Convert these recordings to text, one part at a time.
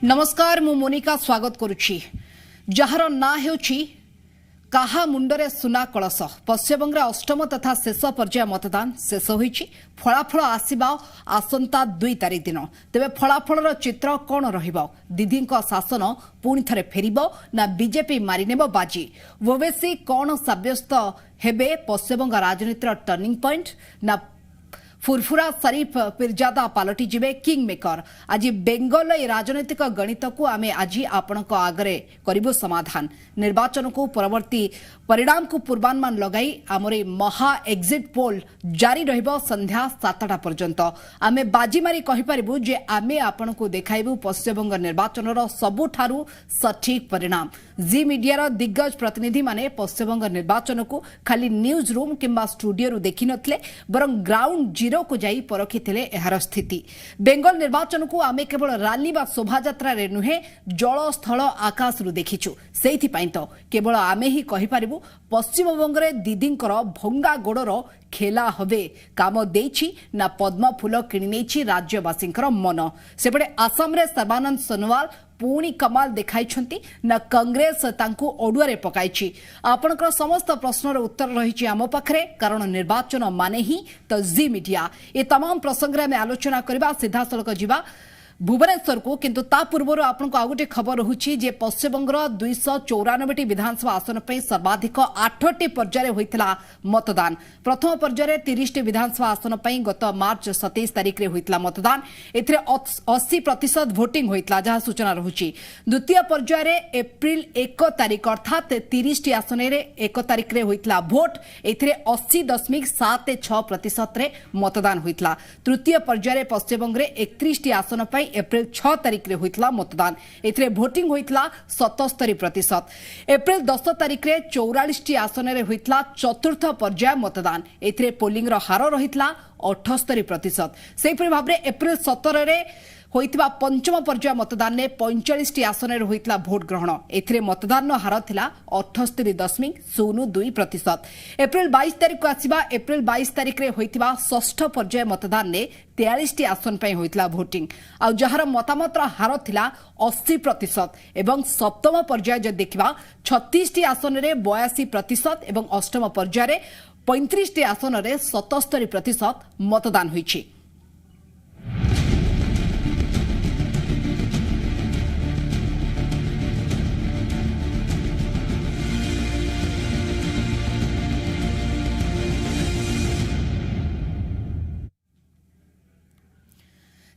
नमस्कार मु मोनिका स्वागत करुछि जार ना हेउछि काहा मुंडरे सुना कलश पश्चिमबंग अष्टम तथा शेष पर्याय मतदान शेष होइछि फलाफल आसिबा आसंता 2 तारिख दिन तेबे फलाफलर चित्र कोन रहिबो दीदी शासन पुणी थरे फेरिबो ना बीजेपी मारिनेबो बाजी ओवेसी कोन साब्यस्त हेबे पश्चिमबंग राजनीतिर टर्निंग पॉइंट ना फुरफुरा शरीफ पिरजादा पालटी जिबे किंग मेकर आज बेंगल राजनैतिक गणित को आमे आज आपण आगरे करिबो समाधान निर्वाचन को परवर्ती परिणाम को पूर्वानुमान लगाई आमर महा एग्जिट पोल जारी रहिबो संध्या 7टा पर्यंत आमे बाजी मारी कहि परिबु जे आमे आपण को देखाइबु पश्चिमबंग निर्वाचन रो सबुठारु सठिक परिणाम जी मीडिया रो दिग्गज प्रतिनिधि माने पश्चिमबंग निर्वाचन को खाली न्यूज रूम किंबा स्टूडियो रु देखि नथले बरं ग्राउंड जीरो को जाई परखिथिले एहार स्थिति बेंगल निर्वाचन को आमे केवल रैली बा शोभा यात्रा रे नुहे जल स्थल आकाश रु देखिछु सेथि पई तो केवल आमे ही कहि परिबु पश्चिमबंग रे दीदींकर भंगा गोड़र खेला हबे काम देछि ना पद्म फूल किनि नेछि राज्यवासींकर मन सेपटे आसाम रे सर्बानंद सोनोवाल पुणी कमाल देखाइछंती ना कांग्रेस तांकु ओडुआरे पकाइछि आपनकर समस्त प्रश्नर उत्तर रहिछि आम पाखरे कारण निर्वाचन माने ही तो जी मीडिया ए तमाम प्रसंग रे आलोचना करबा सीधा सड़क जिबा भुवनेश्वर को किंतु ता पूर्व आपको आउ गोटे खबर रहुछि जे पश्चिमबंगर 294 विधानसभा आसन पे सर्वाधिक 8टी पर्याय होइतला मतदान प्रथम पर्याय 30 विधानसभा आसन पे गत मार्च 27 तारिख रे होइतला मतदान एथिरे 80% वोटिंग होइतला जहा सूचना रहुछि द्वितीय पर्याय रे एप्रिल 1 तारिख अर्थात 30 आसन रे 1 तारिख रे होइतला भोट एथिरे 80.76% रे मतदान होइतला तृतीय पर्याय रे पश्चिमबंग रे 31 आसन पे एप्रिल 6 तारिख रे होइतला मतदान एथिरे वोटिंग होइतला 77% एप्रिल 10 तारिख रे 44 आसन रे होइतला चतुर्थ पर्याय मतदान एथिरे पोलिंग रो हार रहितला 78% सेहि भाव रे एप्रिल 17 रे होइतबा पंचम पर्याय मतदान ने 45 आसन रे होइतला भोट ग्रहण एथिरे मतदान हार थिला 78.02% एप्रिल 22 तारिख को आसीबा एप्रिल 22 तारिख रे होइतबा षष्ठ पर्याय मतदान ने 43 आसन पे होइतला भोटिंग आ जहार मतामत हार थिला 80% एवं सप्तम पर्याय जे देखिबा 36 आसन रे 82% एवं अष्टम पर्याय रे 35 आसन रे 77% मतदान होइछि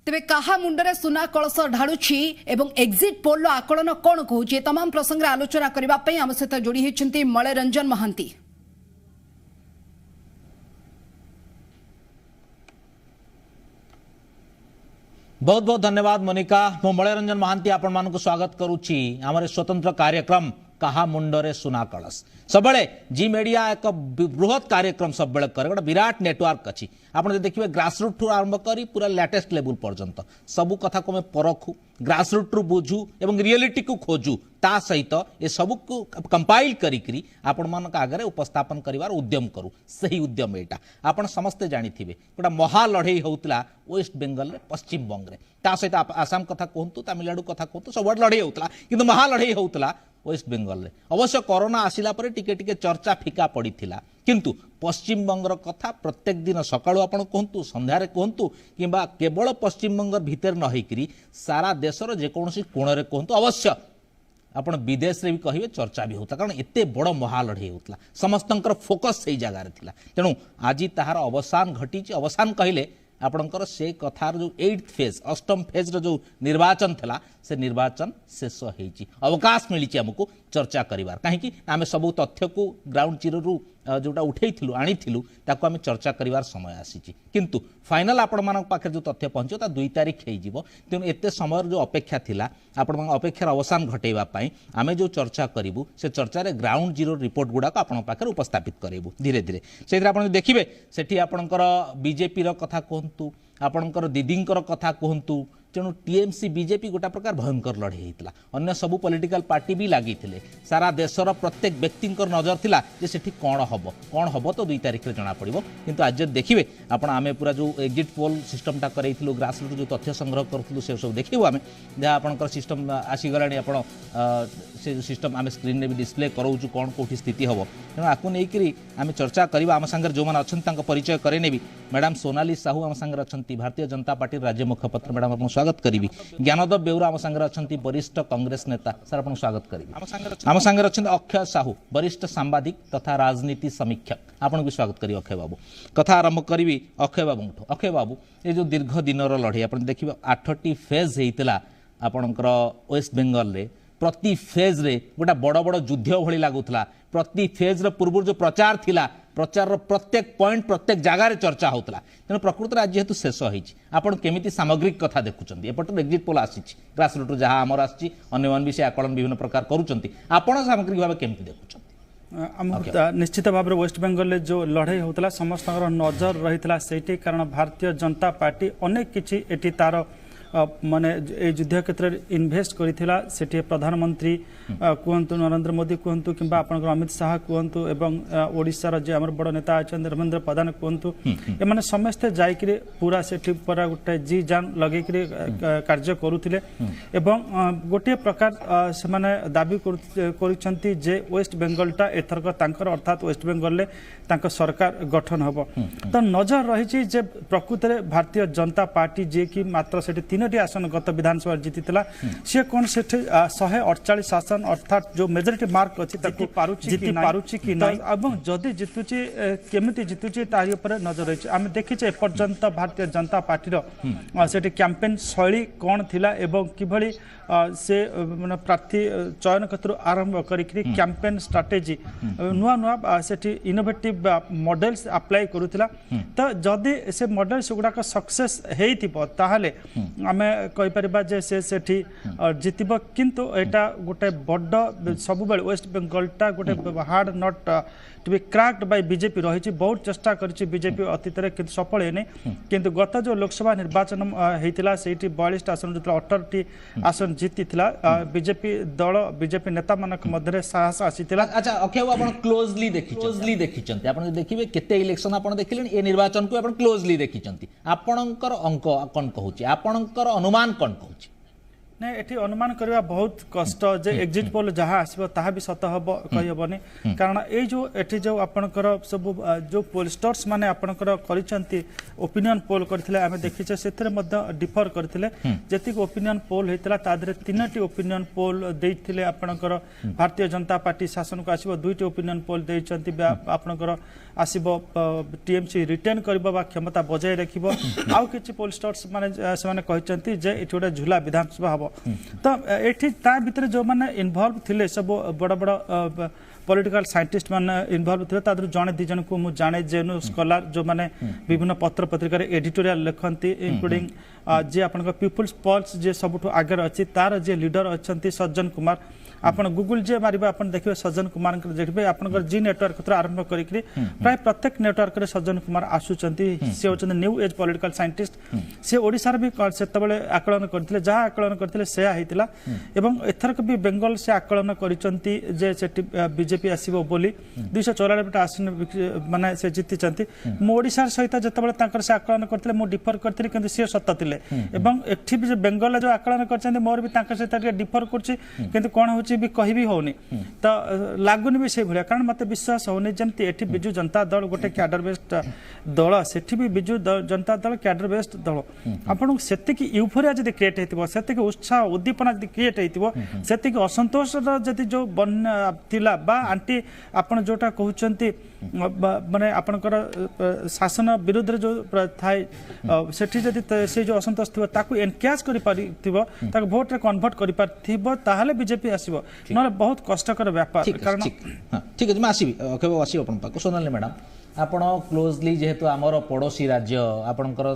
तेबे कहा मुंडरे सुना कलश ढाळुछि एवं एग्जिट पोल आकलन कोन कहूछि तमाम प्रसंग आलोचना करबा पई हम सहित जोड़ी हेछंती मलयरंजन महांती। बहुत बहुत धन्यवाद मोनिका मो मलयरंजन महांती आपण मानक स्वागत करूछि हमर स्वतंत्र कार्यक्रम कहा मुंडरे सुना कलश सब जी मीडिया एक बृहत कार्यक्रम सब बेले करे गोटे विराट नेटवर्क अच्छी आप देखिए ग्रासरूट रु आरंभ करी पूरा लेटेस्ट लेवल पर्यंत सबू कथा को परखू ग्रासरूट रु बुझू एवं रियलिटी को खोजू ता सहित ए सब को कंपाइल करी आपण मान आगे उपस्थापन करिवार उद्यम करू सही उद्यम एटा आपण समस्ते जानिथिबे गोटा महा लड़ई होउतला वेस्ट बेंगल रे पश्चिम बंग रे ता सहित आसाम कथा कहतु तमिलनाडु कथा कहतु सब लड़ई होउतला किंतु महा लड़ई होउतला वेस्ट बेंगल रे अवश्य कोरोना आसिला परे टिके टिके चर्चा फिका पड़ीथिला किंतु पश्चिम बंगर कथा प्रत्येक दिन सकाळु आपण कहतु संध्यारे कहतु किंबा केवल पश्चिम बंगर भीतर न होइकरी सारा देशर जे कोनोसी कोणरे कहतु अवश्य आपण विदेश रे भी कहिबे चर्चा भी होता कारण एते बड़ महालढ़ई होतला समस्तंकर फोकस सही जगह रे थिला तेणु आज ताहार अवसान घटी अवसान कहले आपणकर से कथार जो 8th फेज अष्टम फेज रो जो निर्वाचन थला से निर्वाचन शेष होईची अवकाश मिली हमको चर्चा करिवार कहीं आम सब तथ्य को ग्राउंड जीरो रु जोटा उठेइथिलु आनिथिलु ताको आम चर्चा करिवार समय आसीची किंतु फाइनल आपण मान पाखे जो तथ्य पहुंचो ता 2 तारिख हेजिवो तेणु एते समय जो अपेक्षा थिला आपण मान अपेक्षार अवसान घटेबा पई आमे जो चर्चा करिवु से चर्चा रे ग्राउंड जीरो रिपोर्ट गुडा को आपण पाखे उपस्थापित करेबु धीरे धीरे सेतिर आपण देखिबे सेठी आपणकर बीजेपी रो कथा कहंतु आपणकर दीदींकर कथा कहंतु तेणु टीएमसी बीजेपी गोटा प्रकार भयंकर लड़े होता अन्य सबू पॉलिटिकल पार्टी भी लगी सारा देशर प्रत्येक व्यक्ति नजर थिला जे सेठी कौन हम तो 2 तारिख जना पड़ो किंतु आज देखिए आपण आम पूरा जो एग्जिट पोल सिस्टमटा करेइथिलु ग्रासरूट जो तथ्य संग्रह करूँ से सब देखिए आम जहाँ आपंकर सिस्टम आसीगला आपण से सिस्टम आम स्क्रीन में भी डिस्प्ले कराऊँ कौन कौटी स्थिति हम तेणु आपको नहीं आम चर्चा करवा आम सागर जो मैंने अच्छा परिचय करेनेबी मैडम सोनाली साहू आम सागर अच्छा भारतीय जनता पार्टी राज्य मुखपत्र मैडम आपको स्वागत करी ज्ञानदेव बेउरा आम सागर अच्छा वरिष्ठ कांग्रेस नेता सर आपको स्वागत करी आम सागर अच्छा अक्षय साहू वरिष्ठ सांबादिक तथा राजनीति समीक्षक आपन भी स्वागत करी अक्षय बाबू कथा आरंभ करी अक्षय बाबू अक्षय बाबू ये जो दीर्घ दिन लड़े आप देखिए 8टी फेज होता आपणकर वेस्ट बेंगल रे प्रति फेज रे गोटा बड़ बड़ युद्ध भली लगुला प्रति फेज पूर्व जो प्रचार थिला प्रचार प्रत्येक पॉइंट प्रत्येक जगार चर्चा होता तेणु प्रकृत आज जेहेतु शेष होती सामग्रिक कथा देखुं एपटर एक्जिट पोल आसी ग्रासरूट जहाँ आमर आने भी से आकलन विभिन्न प्रकार करुँच सामग्रिक भाव केमती देखुं निश्चित भाव वेस्ट बेंगल जो लड़ाई होता समस्त नजर रही से कारण भारतीय जनता पार्टी अनेक किसी तार माने युद्ध क्षेत्र में इन्वेस्ट करथिला सेठी प्रधानमंत्री कहतु नरेंद्र मोदी कहतु कि अमित शाह कहतु एवं ओडिशा रे हमर बड़ नेता अच्छा धर्मेंद्र प्रधान कहतु एमाने समस्ते जाइकरी पूरा सेठी पूरा गोटे जी जान लगे कार्य करुथिले एवं गोटे प्रकार से माने दाबी करिसंती जे वेस्ट बेंगलटा एथरक तांकर अर्थात वेस्ट बेंगल ले तांकर सरकार गठन हबो तो नजर रही जे प्रकृत में भारतीय जनता पार्टी जे कि मात्र सेठी 3टी आसन गत विधानसभा जीतीला सी कौन से 148 आसन अर्थात जो मेजोरिटी मार्क अच्छी जीति पारुची कि नहीं और जदि जीतुची केमिति जीतुची तारी ऊपर नजर रही आम देखीचे एपर्यंत भारतीय जनता पार्टी से कैंपेन शैली कौन थिला एवं किभली से माने प्रार्थी चयन क्षेत्र आरंभ करिकरी कैंपेन स्ट्रेटेजी नुआ नुआ सेठी इनोवेटिव मॉडल्स अप्लाई करूथिला तो जदि से मॉडल्स गुडाक सक्सेस हेइतिबो ताहाले आमे कहि परिबा जे से सेठी जितिबो किंतु एटा गोटे बड़ सब वेस्ट बेंगलटा गोटे hard not to be cracked by BJP रही बहुत चेष्टा करिछि बीजेपी अतीत में किंतु सफल हेने किंतु गत जो लोकसभा निर्वाचन होता से 42 आसन जो 18टी आसन जीतीला बीजेपी दल बीजेपी नेता मानक मध्य साहस आसीथिला। अच्छा अक्षय आपण क्लोजली देखिचंती आपण देखिबे केते इलेक्शन आपण देखिलेन ए निर्वाचन को आपण क्लोजली देखिचंती आपणकर अंक कोन कहूची आपणकर अनुमान कोन कहूची नहीं एठी अनुमान करवा बहुत कष्ट जे एग्जिट पोल जहाँ आसो ता भी सत हम कहीहबनी कारण ये जो एठी जो आपणकर सब जो पोलस्टर्स माने आपणकर करिसंती ओपिनियन पोल करथिले आमे देखिछे सेथरे मध्य डिफर करथिले जेतिक ओपिनियन पोल हेतला ता धरे 3टी ओपिनियन पोल देथिले आपणकर भारतीय जनता पार्टी शासन को आसीबो 2टी ओपिनियन पोल देइचंती आपणकर आसीबो टीएमसी रिटेन करबो बा क्षमता बजाय रखिबो आउ किछि पोलस्टर्स माने से माने कहिसंती जे एठी गोटे झुला विधानसभा हबो तो एठी ता भीतर जो माने इन्वॉल्व थिले सब बड़ बड़ पॉलिटिकल साइंटिस्ट माने इन्वॉल्व थिले तादर जने दि जन को मु जाने जेनु स्कॉलर जो माने विभिन्न पत्र पत्रिका रे एडिटोरियल लिखंती इंक्लूडिंग जे आपन पीपल्स पल्स जे सबठु आगर अछि तार जे लीडर अछंती सज्जन कुमार आपण गूगल जे मारिबा आपण देखिबे सज्जन कुमार देखिबे आपनकर जी नेटवर्क क्षेत्र आरंभ करिकरी प्राय प्रत्येक नेटवर्क रे सज्जन कुमार आसुचंती से होचंती न्यू एज पॉलिटिकल साइंटिस्ट से ओडिसा रे भी सेतबेले आकलन करथिले जहा आकलन करथिले से आहितला एवं एथरक भी बेंगल से आकलन करिसंती जे सेठी बीजेपी आसीबो बोली 294 आसन माने से जीतिचंती मो ओडिसा सहित जतबेले तांकर से आकलन करथिले मो डिफर करथिले किंतु से सत्य थिले एवं एठी भी बेंगल जो आकलन करचंती मोर भी तांकर से डिफर करछि किंतु कोन भी कहि भी होनी तो लागुनी भी से भलिया कारण मते विश्वास होनी जमती एठी बिजु जनता दल गोटे कैडर बेस्ड दल सेठी भी बिजु जनता दल कैडर बेस्ड दल आपण सेति की यूफोरिया जदि क्रिएट हेतिबो सेति की उत्साह उद्दीपना जदि क्रिएट हेतिबो सेति की असंतोष जदि जो बन थिला बा आंटी आपण जोटा कहउचंती माने आपनकर शासन विरुद्ध जो थाए सेठी जदि से जो असंतोष थिबो ताकू एनकैश करि पारिथिबो ताकू वोट रे कन्वर्ट करि पारिथिबो ताहाले बीजेपी आसीबो न बहुत कष्टकर व्यापार कारण ठीक है मैं आसबि केबो आसी अपन पाको सोनाली मैडम आपण क्लोजली जेहेतु आमर पड़ोसी राज्य आपणकर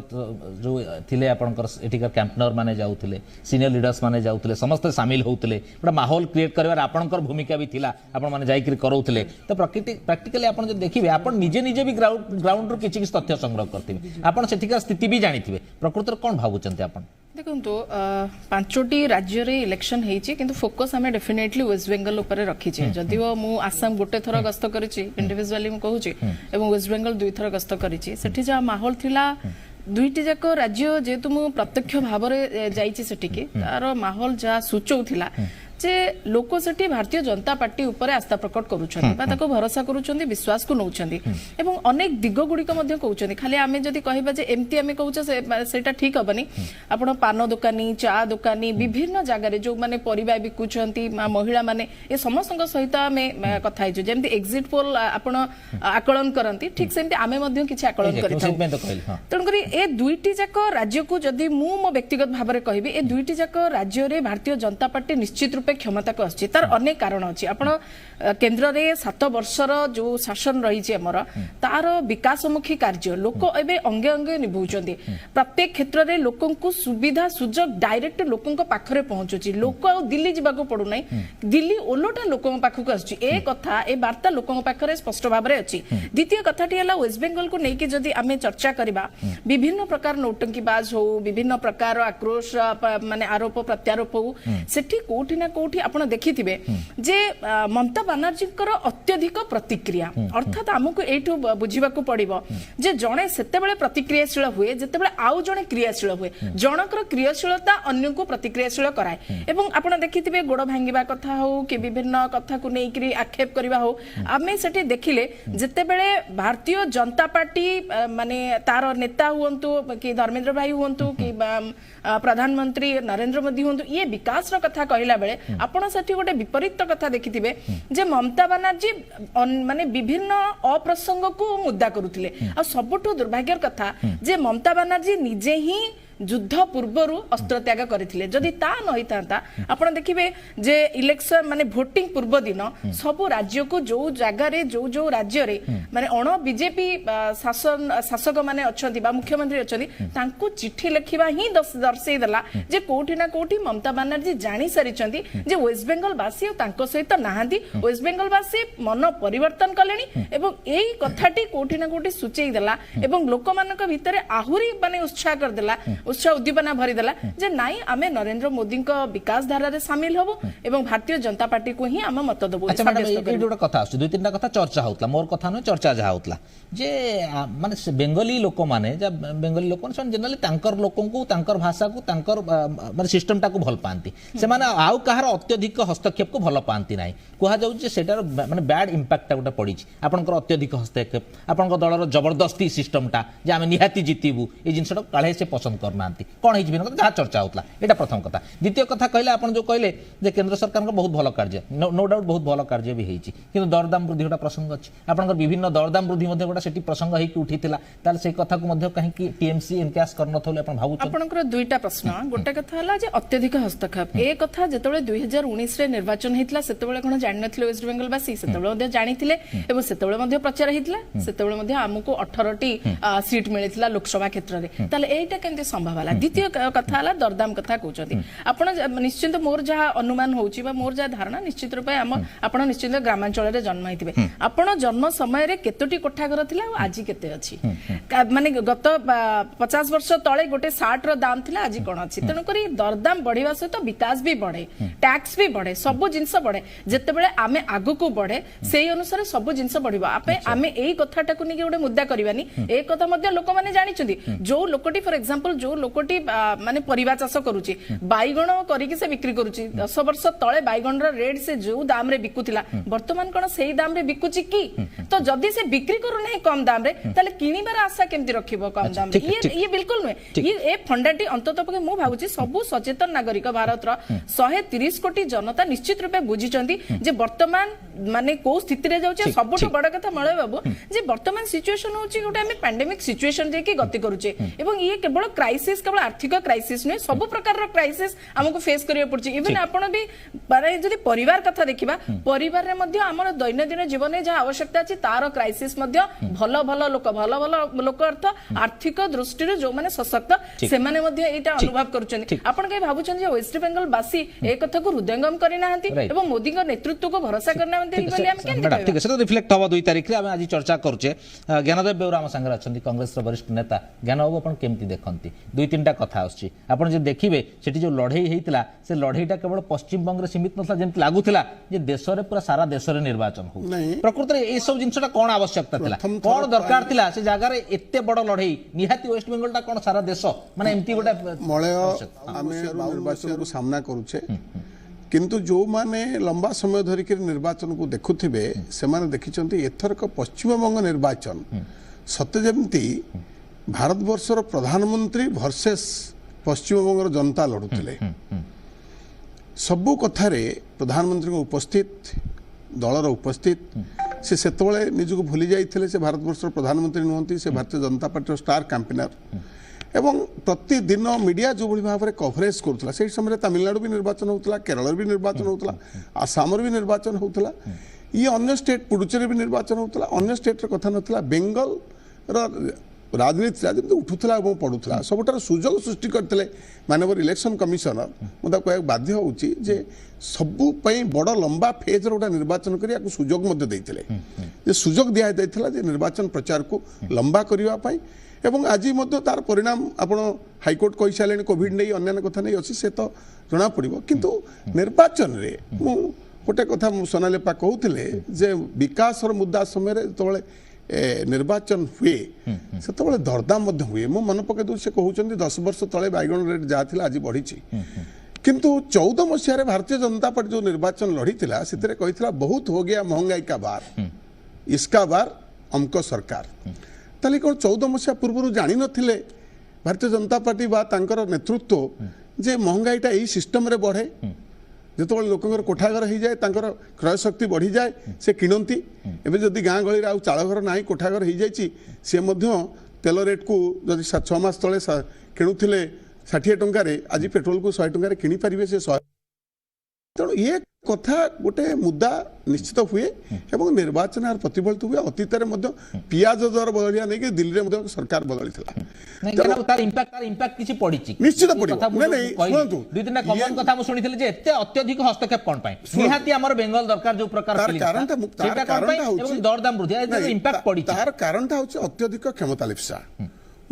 जो थिले आपणकर एठिका कैंपनर माने जाउथिले सीनियर लीडर्स माने जाउथिले समस्त शामिल होउथिले गोटा माहौल क्रिएट करबार आपणकर भूमिका भी थिला आपण माने जाइकरी करौथिले तो प्रैक्टिकली आपण जे देखिबे आपण निजे निजे भी ग्राउंड रो किछि तथ्य संग्रह करथिबे आपण सेठिका स्थिति भी जानिथिबे प्रकृतर कोन भाबुचंते आपण देखो पांचटी राज्य रे इलेक्शन होती किंतु फोकस आम डेफिनेटली वेस्ट बेंगल उपर रखीचे जदिव मु आसाम गोटे थर गस्त करिछि इंडिविजुअली मु कहूछि एवं वेस्ट बेंगल दुई थर गस्त करिछि सेठी जा माहौल थिला दुईटी जाक राज्य जेतु मु प्रत्यक्ष भाव में जाइछि सेठिके तार माहौल जा सूचौथिला जे लोक सेठी भारतीय जनता पार्टी ऊपर आस्था प्रकट करूछन्ती बा ताको भरोसा करूछन्ती विश्वास को नउछन्ती एवं अनेक दिग गुड़िक मध्य कहउछन्ती खाली आमे जदि कहबा जे एमती आमे कहउछ सेटा ठीक हबनी आपण पान दुकानी चा दुकानी विभिन्न जगह रे जो माने परिबा बिकुछन्ती महिला माने ए समस्त सहित आमे कथा हिजो जेमती एग्जिट पोल आपण आकलन करंती ठीक सेमती आमे मध्य किछि आकलन करिथाउ तण करी ए दुईटी जाक राज्य को जदि मु मो व्यक्तिगत भाव में कहबी ए दुईटी जाक राज्य रे भारतीय जनता पार्टी निश्चित रूपे क्षमता को आछि तार अनेक कारण अछि आपण केंद्र रे 7 वर्षर जो शासन रही हमर तार विकासमुखी कार्य लोक एबे अंगे अंगे निभौचंदी प्रत्येक क्षेत्र रे लोकन को सुविधा सुजोग डायरेक्ट लोकन को पाखरे पहुंचुची लोक दिल्ली जिबा को पडु नै दिल्ली ओलोटा लोकन पाखु को आछि ए कथा ए वार्ता लोकन पाखरे स्पष्ट भाव रे अछि द्वितीय कथाटी हला वेस्ट बेंगल को नै कि जदी आमे चर्चा करबा विभिन्न प्रकार नौटंकीबाज हो विभिन्न प्रकार आक्रोश माने आरोप प्रत्यारोप हो सेठी कोठी ना कोठी आपण देखिथिबे जे ममता बनर्जी अत्यधिक प्रतिक्रिया अर्थात आमको एठू बुझीबाकू पड़िबो जे जणे सेतेबेले प्रतिक्रियाशील हुए जेतेबेले आउ जणे क्रियाशील हुए जनकर क्रियाशीलता अन्य को प्रतिक्रियाशील कराए एवं आपण देखिथिबे गोड़ भांगीबा कथा हो कि विभिन्न कथा को नेकरी आक्षेप करबा हो आमे सेठी देखिले जेतेबेले भारतीय जनता पार्टी माने तार नेता हुंतु कि धर्मेंद्र भाई हुंतु कि प्रधानमंत्री नरेंद्र मोदी हुंतु ये विकास रो कथा कहला बेले आपण सेठी गोटे विपरीत कथा देखिथिबे जे ममता बनर्जी माने विभिन्न अप्रसंग को मुद्दा करुथिले आ सबटो दुर्भाग्यर कथा जे ममता बनर्जी निजे ही युद्ध पूर्वर अस्त्र त्याग करथिले जदि ता न होइतांता आपण देखिबे जे इलेक्शन माने वोटिंग पूर्व दिन सब राज्य को जो जगह रे जो राज्य रे माने अण बीजेपी शासक माने अछंती बा मुख्यमंत्री अछंती तांको चिट्ठी लिखिबा ही दर्शई देला जे कोठी ना कोठी ममता बनर्जी जानि सारिचंती जे वेस्ट बेंगल वासी तांको सहित नाहांती वेस्ट बेंगल वासी मन परिवर्तन कलेनी एवं एई कथाटी कोठी ना कोठी सूचई देला एवं लोक मानक भितरे आहुरी माने उत्साह कर देला उत्साह उद्दीपना भरीदेला जे नाई आमे नरेंद्र मोदी विकास धारा रे शामिल हबो एवं भारतीय जनता पार्टी को ही आम मत देबो अच्छा मैडम ये जोड़ा कथा दुई तीन कथा चर्चा होतला मोर कथा न चर्चा जहा होतला जे माने बेंगली लोक माने बेंगली लोक जनरली तांकर लोकन को तांकर भाषा को तांकर माने सिस्टम टा को भल पांती से माने आउ कहार अत्यधिक हस्तक्षेप को भल पांती नाही कुहा जाउ जे सेटार माने बैड इंपैक्ट गोटे पड़ी आपनकर अत्यधिक हस्तक्षेप आपनकर दलर जबरदस्ती सिस्टम टा जे आमे निहाती जितिबू ए जिनसटा काळे से पसंद करना कौन जहाँ चर्चा होता है प्रथम कथा द्वितीय कथा कहले आप जो कहले जे केंद्र सरकार बहुत भल कार्य नो डाउट बहुत भल कार्य भी होती कि दरदाम वृद्धि गोटा प्रसंग अच्छी आप विभिन्न दरदाम वृद्धि गोटा से प्रसंग होती उठीला से कथा को कहीं टीएमसी एनकाश कर दुईटा प्रश्न गोटे कथा अत्यधिक हस्तक्षेप ए कथा जो 2019 निर्वाचन होता से कौन जान वेस्ट बेंगल बासी से जानी से प्रचार होता आमको 18टी सीट मिलता लोकसभा क्षेत्र में एटा केमती संभव है द्वितीय कथा दरदाम कथा कहते आप निश्चित मोर जहाँ अनुमान होची मोर जहाँ धारणा निश्चित रूप आप निश्चित ग्रामांचल जन्म होते आपण जन्म समय केतोटी कोठा घर थिला आज केते अछि माने गत 50 वर्ष तले गोटे सार्ट रो दाम थिला आज कोन अछि तनो करी दरदाम बढ़िवा सहित विकास भी बढ़े टैक्स भी बढ़े सब जिंस बढ़े जते बेले आमे आगु को बढ़े सेही अनुसार सब जिंस बढ़िबा आपे आमे एई कथाटा को निके गोटे मुद्दा करबानी ए कथा मध्ये लोक माने जानिचंदी जो लोकटी फॉर एग्जांपल जो लोकटी माने परिबा चाष करूची बाइगण करिके से बिक्री करूची 10 वर्ष तळे बाइगण रो रेट से जो दाम रे बिकुथिला वर्तमान कोन सेही दाम रे बिकुची की तो जदी से बिक्री करू नै कम दाम रे ताले किनिबार आशा केमती रखिबो कम दाम रे ये बिल्कुल नै ये ए फंडाटी अंतत पके मु भाबुची सब सचेतन नागरिक भारत रो 130 कोटी जनता निश्चित रूपे बुझिचंदी जे वर्तमान माने को स्थिति रे जाउचे सबटो बड़ कथा मळे बाबू जे वर्तमान सिचुएशन होची गोटे हम पैंडेमिक सिचुएशन जे की गति करूचे एवं ये केवल क्राइसिस केवल आर्थिक क्राइसिस नै सब प्रकार रो क्राइसिस हमको फेस करिया पड़ची इवन आपण भी बारे जदी परिवार कथा देखिबा परिवार रे मध्ये हमर दैनंदिन जीवन रे जा आवश्यकता अछि तार क्राइसिस मध्ये भलो भलो लोक अर्थ आर्थिक दृष्टि रे जो माने सशक्त से माने मध्ये एटा अनुभव करूचंदी आपण के भाबुचन जे वेस्ट बेंगल बासी ए कथा को हृदयंगम करिना हंती एवं मोदी को नेतृत्व को भरोसा करना हंती बोली हम के ठीक है तो रिफ्लेक्ट हवा 2 तारिख रे हम आज चर्चा करछे ज्ञानदेव बेउरा हम संगे अछंती कांग्रेस रो वरिष्ठ नेता ज्ञानदेव आपण केमती देखंती दुई तीन टा कथा आसछि आपण जे देखिबे सेठी जो लड़ाई हेइतला से लड़ाईटा केवल पश्चिम बंग रे सीमित नथला जेंति लागुथिला जे देश रे पूरा सारा देश रे निर्वाचन हो प्रकृति रे ए सब जिंसटा कोन आवश्यकता थिला कोन दरकार थिला से जागा रे एते बड़ लड़ाई निहाती वेस्ट बेंगल टा कोन सारा देश माने एमती गोटा मलय आमे निर्वाचन को सामना करूछे किंतु जो माने लंबा समय धरिक निर्वाचन को देखुथिबे से माने देखिचंती एथरक पश्चिम बंग निर्वाचन सत्य जमती भारतवर्षर प्रधानमंत्री वर्सेस पश्चिम बंगर जनता लड़ुथिले सबु कथारे प्रधानमंत्री को उपस्थित दलर उपस्थित से सेतबळे निजको भूली जाइथिले से भारतवर्षर प्रधानमंत्री नुहंती से Bharatiya Janata party star campaigner एवं प्रतिदिन मीडिया जो भाव में कवरेज करूला से समय तमिलनाडु भी निर्वाचन होता केरल भी निर्वाचन होता आसाम भी निर्वाचन होता ये अन्य स्टेट पुडुचेरी भी निर्वाचन होता अन्य स्टेट कथा नाला बेंगल राजनीति जमी उठूला और पड़ूला सबुठार सुजोग सृष्टि करते माननीय इलेक्शन कमिशनर मुझे कह बाध्य होची जे सबु बड़ लंबा फेज गोटा निर्वाचन कर सुजोग देते सुजोग दि जाता निर्वाचन प्रचार को लंबा करने एवं आज तार परिणाम आप हाइकोर्ट कही सारे कोविड नहीं अन्य कथा नहीं अच्छी से तो जना पड़ो किंतु निर्वाचन रे मु गोटे कथा सोनालेपा कहते जे विकास मुद्दा समय जो निर्वाचन हुए से दरदाम हुए मु मन पकई दूँ से कहते 10 वर्ष तले बैगण रेट जहाँ आज बढ़ी किंतु 14 मसीह भारतीय जनता पार्टी जो निर्वाचन लड़ी से कही बहुत हो गया महंगाई का बार इसका बार हमको सरकार ताली कौन 14 मसीहा पूर्व जानी नथिले भारतीय जनता पार्टी बा तांकर नेतृत्व जे महंगाईटा यही सिस्टम रे बढ़े जो लोकंर कोठाघर हो जाए क्रय शक्ति बढ़ी जाए से किणती एवं जदि गाँ गली आउ चाल घर ना कोठाघर हो जाए सी तेल रेट को जदि 6 मास तले किणुले 60 टंकार आज पेट्रोल को 100 टंकार किणी पारे से 100 तेणु ये कथा गोटे मुद्दा निश्चित हुए एवं निर्वाचन प्रतिफलित हुए अतीत पियाज दर बदलिया नहीं दिल्ली में सरकार बदली निश्चित अत्यधिक हस्तक्षेप कौन निहाती आमर बेंगल दरकार जो प्रकार दरदाम वृद्धि तार कारणटा हूँ अत्यधिक क्षमता लिप्सा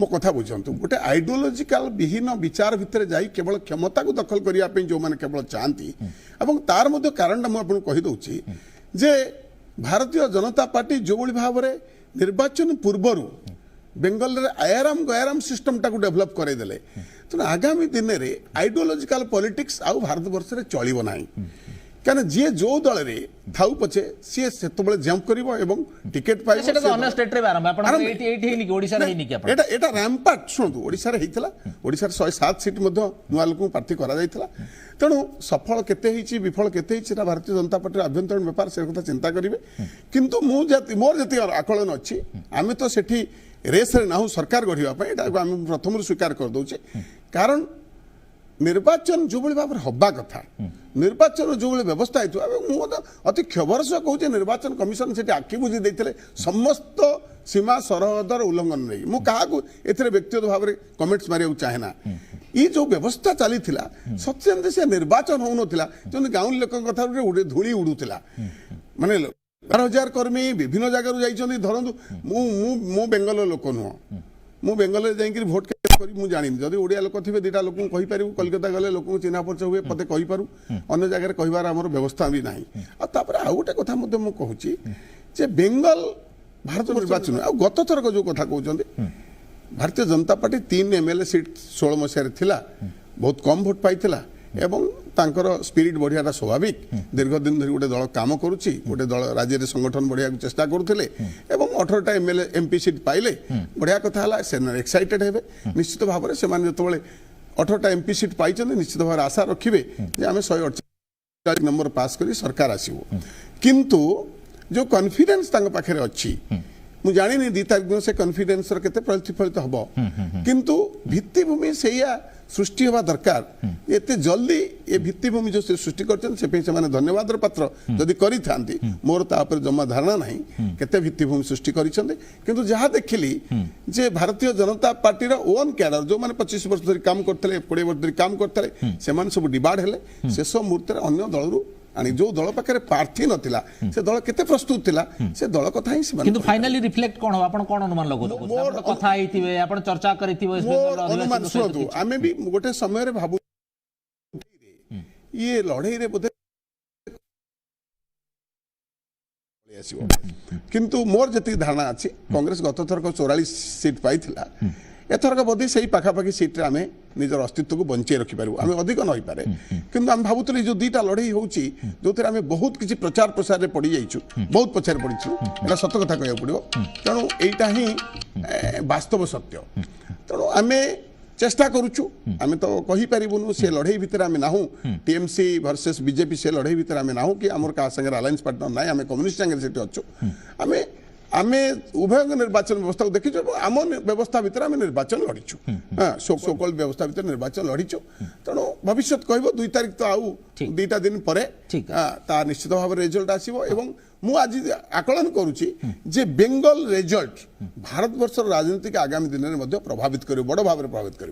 मो कथा बुझंतु गोटे आइडियोलॉजिकल विहीन विचार भितर जाई केवल क्षमता को दखल करने जो मैंने केवल चाहती एवं तार मध्य कारण मुझे कहीदे जे भारतीय जनता पार्टी जो भाव में निर्वाचन पूर्वर बेंगल रे आयाराम गयाराम सिस्टम टाक डेभलप करदेले तेना आगामी दिन में आइडियोलॉजिकल पॉलिटिक्स आउ भारत वर्ष में चलो ना क्या जी जो दल में थाऊ पछे सी से जंप करिवो एवं टिकेट पाइबो सेटा तो अन्य स्टेट रे बारम आपण एठी नि ओडिसा रे नि कि आपण एटा रैम्पार्ट सुनतु ओडिसा रे हेइतला ओडिसा रे 107 सीट मध्ये नुआ लोक प्रार्थी करा जायतला तेणु सफल केते हिची विफल केते हिची भारतीय जनता पार्टी आभ्यंतरीण व्यापार से कथा चिंता करिवे किंतु मोर जति आकलन अछि आमे तो सेठी रेस रे नाहु सरकार गढिवा पय एटा आमे प्रथम स्वीकार कर दोचे कारण निर्वाचन जो भाव में हवा कथा निर्वाचन जो व्यवस्था अति क्षोभर सह कहूँ निर्वाचन कमिशन से आखि बुझी देते समस्त सीमा सरहदर उल्लंघन नहीं मु क्या व्यक्तिगत भाव में कमेंट्स मारे चाहे ना ये जो व्यवस्था चली सत्य से निर्वाचन हो ना गाँव लोक कथा धूली उड़ूला माने 12,000 कर्मी विभिन्न जगह जाइए धरतु मु बेंगल लोक नुह मु बेंगल जाइए भोट मुझे जानी जदि ओडिया लोक थे दुटा लोक कहीपर कलकता गले लोक चिन्हा परिचय हुए पते कहीपर अन्य जगह कहबार आम व्यवस्था भी ना आउ गोटे कथा कहूँ बेंगल भारत निर्वाचन आ गत थरक जो कथा कहते Bharatiya Janata party 3 MLA seat 16 मसीह थिला बहुत कम भोट पाइथिला एवं तांकर स्पिरिट बढ़िया स्वाभाविक दीर्घ दिन धरी गोटे दल काम करुच्ची गोटे दल राज्य संगठन बढ़िया चेष्टा करुले 18टा MLA MP सीट पाइले बढ़िया कथा है एक्साइटेड हे निश्चित भाव में से 18टा MP सीट पाई निश्चित भाव आशा रखिए आम 148 नंबर पास कर सरकार आसो किंतु जो कॉन्फिडेंस पाखे अच्छी मु जानी 2 तारीख दिन से कॉन्फिडेंस केते प्रतिफलित हम किंतु भित्तिभूमि से सृष्टि हवा दरकार एते जल्दी ये भित्तिभूमि जो सृष्टि करते धन्यवाद पात्र जदि करी थांती मोर तापर जमा धारणा नहीं केते भित्तिभूमि सृष्टि करिसेंते किंतु जहाँ देखिली जे Bharatiya Janata party own cadre जो माने 25 वर्ष धरि काम करथले 20 वर्ष धरि काम करथले सेमान सब डिवाइड हेले शेष मुहूर्त अन्य दलरू आनी जो दल पाखे प्रार्थी नथिला से दल केते प्रस्तुत थिला से दल कथा ही से किंतु फाइनली रिफ्लेक्ट कोन हो आपण कोन अनुमान लगो आपण कथा आइतिबे आपण चर्चा करितिबे अनुमान सुनतु आमे भी गोटे समय रे भाबु ये लड़ाई रे बोधे किंतु मोर जति धारणा अच्छी कांग्रेस गत थरक 44 सीट पाई एथरक बोधे से पाखापाखि सीट्रे आम निजर अस्तित्व को बंचे रखिपारू आम अधिक नई पारे किंतु आम भावुली जो दुईटा लड़ाई होची जो आम बहुत किसी प्रचार प्रसार में पड़ी जाइछु बहुत पछार पड़ीछु एटा सत कथा कहया पड़िबो तेणु एटा ही वास्तव सत्य तेणु आम चेष्टा करूछु आम तो कहि परिबुनु से लड़ाई भितर आम नाहू टीएमसी वर्सेस बीजेपी से लड़ाई भितर आम नाहू कि आमर का संगे अलायंस पार्टनर नाइ आम कम्युनिस्ट संगे सेठी अच्छु आम आमे उभय निर्वाचन व्यवस्था को देखी आम व्यवस्था भितर आम निर्वाचन लड़ीचु सोकल व्यवस्था भितर निर्वाचन लड़ीचु तेणु भविष्य कहबो 2 तारिख तो आउ 2टा दिन परे ता निश्चित भाव रिजल्ट आसीबो एवं मु आज आकलन करुच्ची जे बेंगल रिजल्ट भारत वर्ष राजनीति के आगामी दिन में प्रभावित कर बड़ भाव प्रभावित कर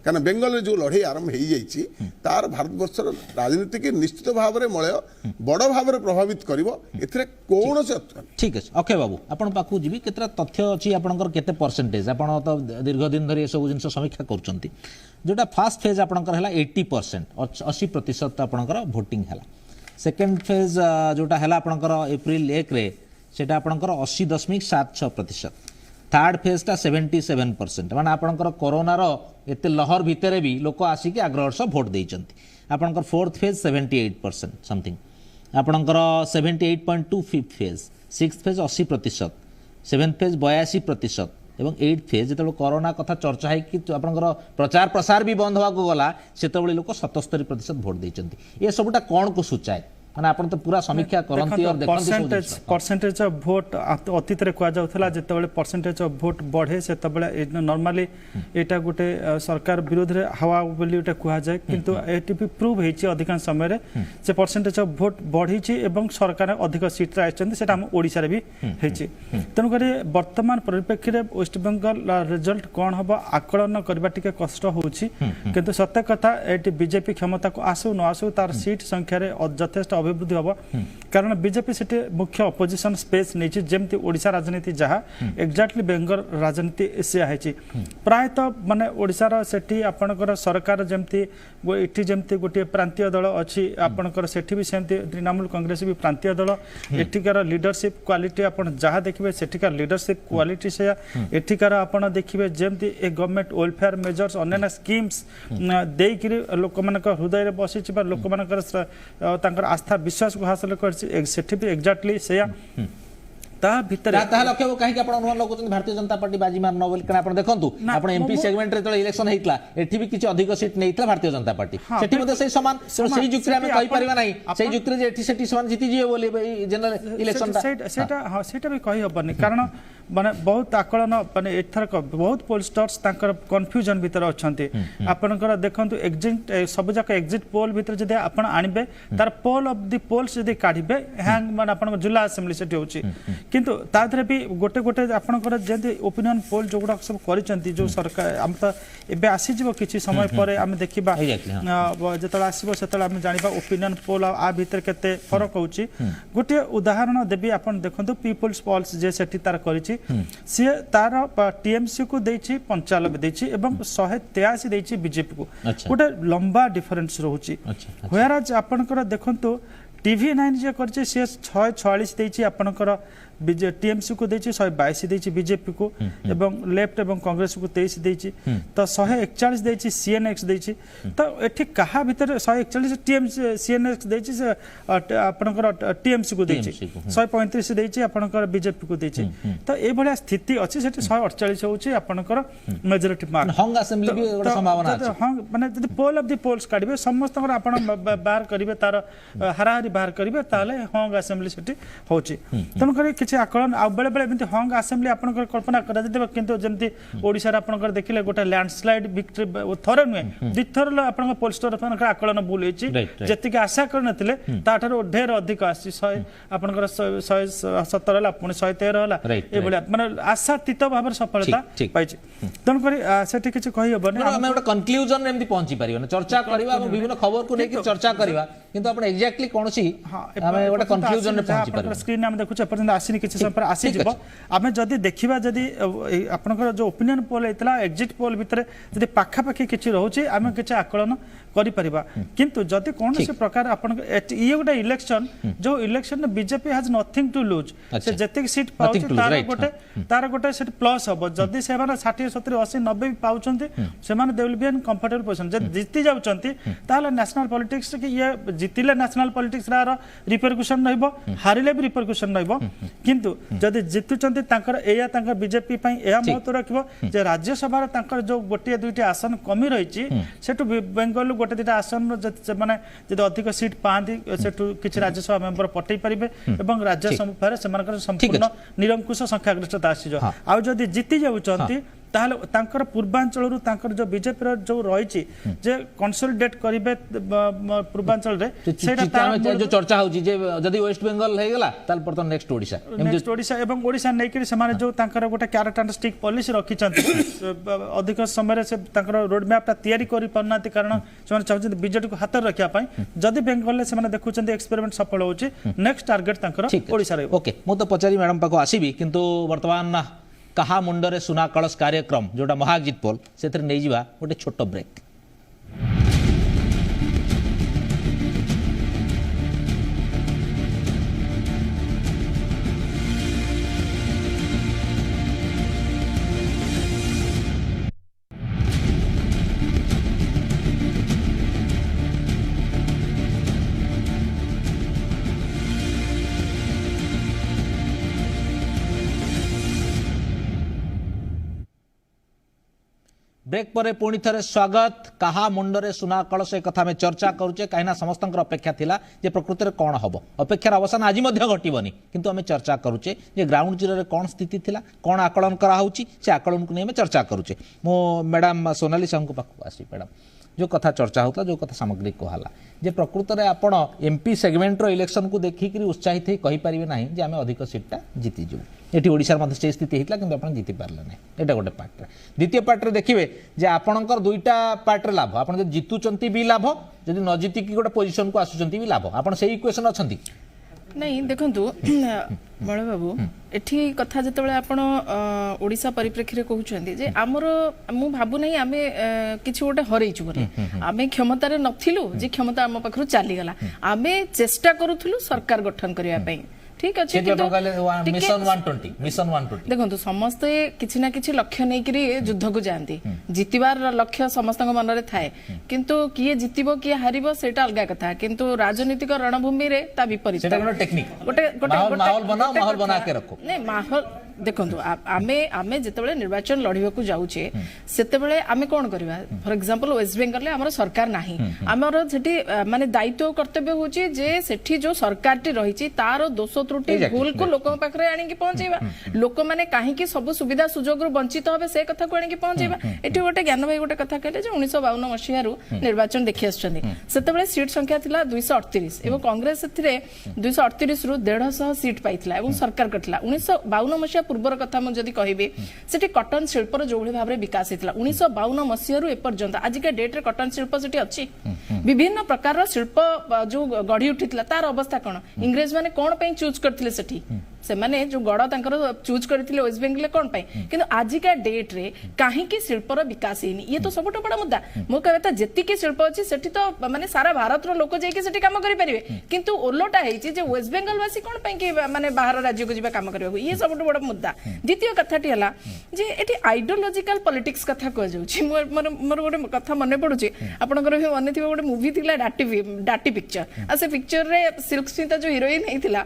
कारण बेंगल जो लड़ाई आरंभ हो जाइए तार भारत वर्ष राजनीति की निश्चित भाव में मलय बड़ भाव प्रभावित कर कौन ठीक है ओके बाबू आपण पाखु जीवी केतरा तथ्य अछि आपनकर केते परसेंटेज आपण तो दीर्घ दिन धरि सब जिंस समीक्षा करचंती जोटा फर्स्ट फेज आपनकर हला 80% 80% आपनकर वोटिंग हला सेकेंड फेज जोटा है आपंकर एप्रिल 1 रे सेटा आपंकर 80.76%। थर्ड फेज टा 77% माने आपंकर कोरोना रो एते लहर भितर भी लोक आसिक आग्रह से भोट देइचंती आपंकर फोर्थ फेज 78% समथिंग आपंकर 78.2 fifth phase sixth phase 80% seventh phase 82% एवं 8th फेज जो कोरोना कथा चर्चा है कि आपंकर प्रचार प्रसार भी बंद होगा गला से लोक 77% भोट देइचंती ये सबटा कौन को सूचाए माने आपण तो पूरा समीक्षा करंती और देखंती परसेंटेज ऑफ वोट अतीत रे कुआ जाउथला जेतेबेले परसेंटेज ऑफ वोट बढ़े सेतेबेले नॉर्मली एटा गुटे सरकार विरोध रे हवा बोली एटा कुआ जाय किंतु एटी भी प्रूव हेची अधिकांश समय रे जे परसेंटेज ऑफ वोट बढ़ी छि एवं सरकार अधिक सीट रे आछन सेटा हम ओडिसा रे भी हेची तनु करे वर्तमान परिप्रेक्षी रे वेस्ट बंगाल रिजल्ट कोन हबो आकलन करबा टिके कष्ट होची किंतु सत्य कथा एटी बीजेपी क्षमता को आसु न आसु तार सीट संख्या रे यथेष्ट अभिवृद्धि हम कारण बीजेपी से मुख्य अपोजिशन स्पेस नहीं जमती ओडिशा राजनीति जहाँ एक्जाक्टली बेंगल राजनीति एसिया है प्रायतः माने ओडिशार सेठी आपणकर सरकार जमती इठी जमती गोटे प्रांतीय दल अच्छी आपणकर सेठी भी सेमती तृणमूल कांग्रेस भी प्रांतीय दल एठिकार लीडरशिप क्वालिटी आपण जहाँ देखिए सेठिकार लीडरशिप क्वालिटी से एठिकार आपण देखिए जमती ए गवर्नमेंट वेलफेयर मेजर्स अन्य स्कीम्स देकरी लोक मान हृदय बसी लोक मान आस्था विश्वास को हासिल कर एक्जाक्टली से भितर कहीं अनुमान लगुन भारतीय जनता पार्टी बाजी मार न बोली आपण देखंतु आपण एमपी सेगमेंट रे इलेक्शन हेतला एठी भी किछि अधिक सीट नेइतला भारतीय जनता पार्टी सेठी मध्ये सही समान सही युक्ति रे हम कहि परिबा नै सही युक्ति रे एठी सेठी समान जीति जियो बोली जनरल इलेक्शन सेटा हां सेटा भी कहि हबनी कारण माने बहुत आकलन माने एथर बहुत पोलस्टर्स तांकर कंफ्यूजन भीतर अछंती आपनकर देखंतु एग्जिट सब जाक एग्जिट पोल भीतर जदि आपण आनिबे तार पोल ऑफ द पोल्स जदि काढिबे हैंग माने आपण जिला असेंबली सेठी होची किंतु तादरे भी गोटे गोटे आपनकर जदि ओपिनियन पोल जो गुडा सब करिसंती जो सरकार हम त एबे आसी जिवो किछि समय परे हम देखिबा जतला आसीबो सेतला हम जानिबा ओपिनियन पोल आ भीतर केते फरक होची गोटे उदाहरण देबी आपण देखंतु पीपल्स पोल्स जे सेठी तार करिछि सी तार टीएमसी को देछि 95 देछि एवं 183 देछि बीजेपी को गोटे लंबा डिफरेंस रहउछि होयराज आपनकर देखंतु TV9 जे करछि से 644 देछि आपनकर टीएमसी को देछि 122 देछि बीजेपी को एवं लेफ्ट एवं कांग्रेस को 23 देछि तो 141 देछि सीएनएक्स देछि तो एठी कहा भीतर 141 टीएमसी सीएनएक्स देछि से आपनकर टीएमसी को देछि 135 देछि आपनकर बीजेपी को देछि तो ए भलिया स्थिति अछि सेठी 148 होछि आपनकर मेजॉरिटी मार्क हंग असेंबली भी एक संभावना अछि हंग माने जदि पोल ऑफ द पोल्स काढिबे समस्तकर आपण बाहर करिवे तार हाराहारी बाहर करिवे ताले हंग असेंबली सेठी होछि तन करे किसी आकलन आ बेले बेले एमती हंग असेंबली आपनकर कल्पना करा जदिबा किंतु जेमती ओडिसा रे आपनकर देखिले गोटे लैंडस्लाइड विक्ट्री थरे नुए दिथर आपनकर पोलस्टर आपनकर आकलन भूल होइची जति के आशा कर नथिले ताठार ढेर अधिक आसी 100 आपनकर 117 होला पुनी 113 होला ए बले माने आशातीत भाव सफलता पाइची तन करी सेठी किछ कहि हबने हम एउटा कन्क्लूजन एमती पहुंची परिबो चर्चा करबा विभिन्न खबर को लेके चर्चा करबा किंतु आपण एग्जैक्टली कोनसी हम एउटा कन्क्लूजन रे पहुंची परिबो स्क्रीन हम देखुछ पर्यंत आसीनी किछ समय पर आसी जिवो आमे जदी देखिबा जदी आपनकर जो ओपिनियन पोल हेतला एग्जिट पोल भितरे जदी पाखा पाखी किछ रहउची आमे किछ आकलन करि परिबा किंतु जदी कोनसी प्रकार आपन ये गोटे इलेक्शन जो इलेक्शन में BJP has nothing to lose से जति सीट पाउची तार गोटे सीट प्लस हबो जदी से माने 60 70 80 90 पाउचंती से माने they will be in comfortable position जे जीति जाउचंती ताले नेशनल पॉलिटिक्स के ये जीतिले नेशनल पॉलिटिक्स रा रिपरकशन रहबो हारिले भी रिपरकशन रहबो किंतु जदी जीतुचंती तांकर एया तांकर बीजेपी पई एया महत्व रखिबो जे राज्य सभा रे तांकर जो गोटे दुईटी आसन कमी रहिची सेटु बेंगल गोटे दुईटा आसन माने जदी अधिक सीट पांती सेटु किछ राज्यसभा मेंबर पटै परिबे एवं राज्य सभा रे सेमानकर संपूर्ण निरंकुश संख्यागरिष्ठता आसी जो आ जदी जीति जाउचंती ताहले तांकर पूर्वांचल रु तांकर जो बीजेपी रो जो रहिची जे कंसोलिडेट करिवे पूर्वांचल रे सेटा तार जो चर्चा होची जे जदी वेस्ट बेंगल हे गेला ताल पर तो नेक्स्ट ओडिशा एवं ओडिशा नै कि सेमाने जो तांकर गोटे कैरेक्टरिस्टिक पॉलिसी रखी चंती अधिक समय रे से तांकर रोड मैप ता तयारी करि परनाती कारण सेमाने चाहउछन बीजेपी को हाथ रखिया पई जदी बेंगल ले सेमाने देखुछन एक्सपेरिमेंट सफल होची नेक्स्ट टारगेट तांकर ओडिशा रे ओके मो तो पचारी मैडम पाको आसीबी किंतु वर्तमान कहा मुंडरे सुना कलश कार्यक्रम जोटा महाएग्जिट पोल से नहीं जावा गोटे छोट ब्रेक ब्रेक पर पुणी थे स्वागत कहा मुंडरे सुना कलश एक कथा में चर्चा करुचे कहीं समस्त अपेक्षा थिला जे प्रकृति में कौन हम अपेक्षार अवसान आज घटबनी किंतु आम चर्चा करुचे जे ग्राउंड जीरो रे कौन स्थिति थिला कौन आकलन कराऊँच से आकलन को नहीं चर्चा करुचे मो मैडम सोनाली साहू पाखक आसी मैडम जो कथा चर्चा होता जो कथा सामग्री कहला जे प्रकृत में आपण एमपी सेगमेंट रो इलेक्शन को देखिक उत्साहित कहि परिबे नाही जे आमे अधिक सीटटा जीति जो एटी ओडिसा मध्ये से स्थिति हितला किंतु आपण जीति पारले नाही एटा गोटे पार्ट रे द्वितीय पार्ट रे देखिबे जे आपणकर दुईटा पार्ट रे लाभ आपण जे जीतुचंती भी लाभ जदि न जीति की गोटे पोजीशन को आसुचंती भी लाभ आपण सेही इक्वेशन अछंती नहीं देखंतु बड़ बाबू एठी कथा जतबेले आपण ओडिसा परिप्रेक्षी रे कहउछंती जे हमर मु भाबु नहीं आमे किछि गोटे हरैछु बोली आमे क्षमता रे नथिलु जे क्षमता हम पखरु चाली गला आमे चेष्टा करूथलु सरकार गठन करिया पई ठीक अच्छे मिशन 120 देखो समस्ते किसी ना किसी लक्ष्य नहीं करी युद्ध को जाती जितबार लक्ष्य समस्त मन में थाए किंतु किए जितब किए हारिबो सेटा अलग कथा किंतु राजनीतिक रणभूमि रे ता विपरीत माहौल बना के रखो नहीं माहौल देखो आमे आमे जितेबाला निर्वाचन लड़िबा को जाउछे सेतेबेले आमे कोन करबा फॉर एग्जांपल वेस्ट बेंगल ले हमर सरकार नाही हमर सेठी माने दायित्व कर्तव्य होची जे सेठी जो सरकार टी रहिची तार दोष त्रुटि भूल को लोक पाखरे आनी की पहुंचेबा लोक माने काहे की सब सुविधा सुजोग रु वंचित होबे से कथा को आनी की पहुंचेबा एठी गोटे ज्ञान भाई गोटे कथा कहले जे 1952 मसिया रु निर्वाचन देखि आछछन्ती सेतेबेले सीट संख्या थिला 238 एवं कांग्रेस सेथिरे 238 रु 150 सीट पाइथिला एवं सरकार कटला 1952 मसिया पूर्वर कथा मैं जदि कहबी सेठी कटन शिल्पर जो भाव में विकास होता 1952 मसीह एपर्यंत आजिका डेट रे कटन शिल्प सेठी अच्छी विभिन्न प्रकार शिल्प जो गढ़ी उठी तार अवस्था कौन इंग्रेज माने कौन पे चूज करथिले सेठी से माने जो गड़ तांकर चूज करथिले वेस्ट बेंगल कौन पाई किंतु आजिका डेट रे काहे की शिल्पर विकास हेनी ये तो सबटो बड़ा मुद्दा मो कहता जेति की शिल्प अछि सेठी तो माने सारा भारत रो लोक जाई के सेठी काम करि परिबे किंतु ओलोटा हेछि जे वेस्ट बेंगल वासी कौन पाई कि माने बाहर राज्य को जिबा काम करबा ये सबटो बड़ा मुद्दा द्वितीय कथाटी हला जे एठी आइडियोलॉजिकल पॉलिटिक्स कथा को जाउछि मोर गोटे कथा मने पडुछि आपनकर भी मने थिबा गोटे मूवी थिला डाटी पिक्चर आ से पिक्चर रे सिल्क स्मिता जो हीरोइन हेतिला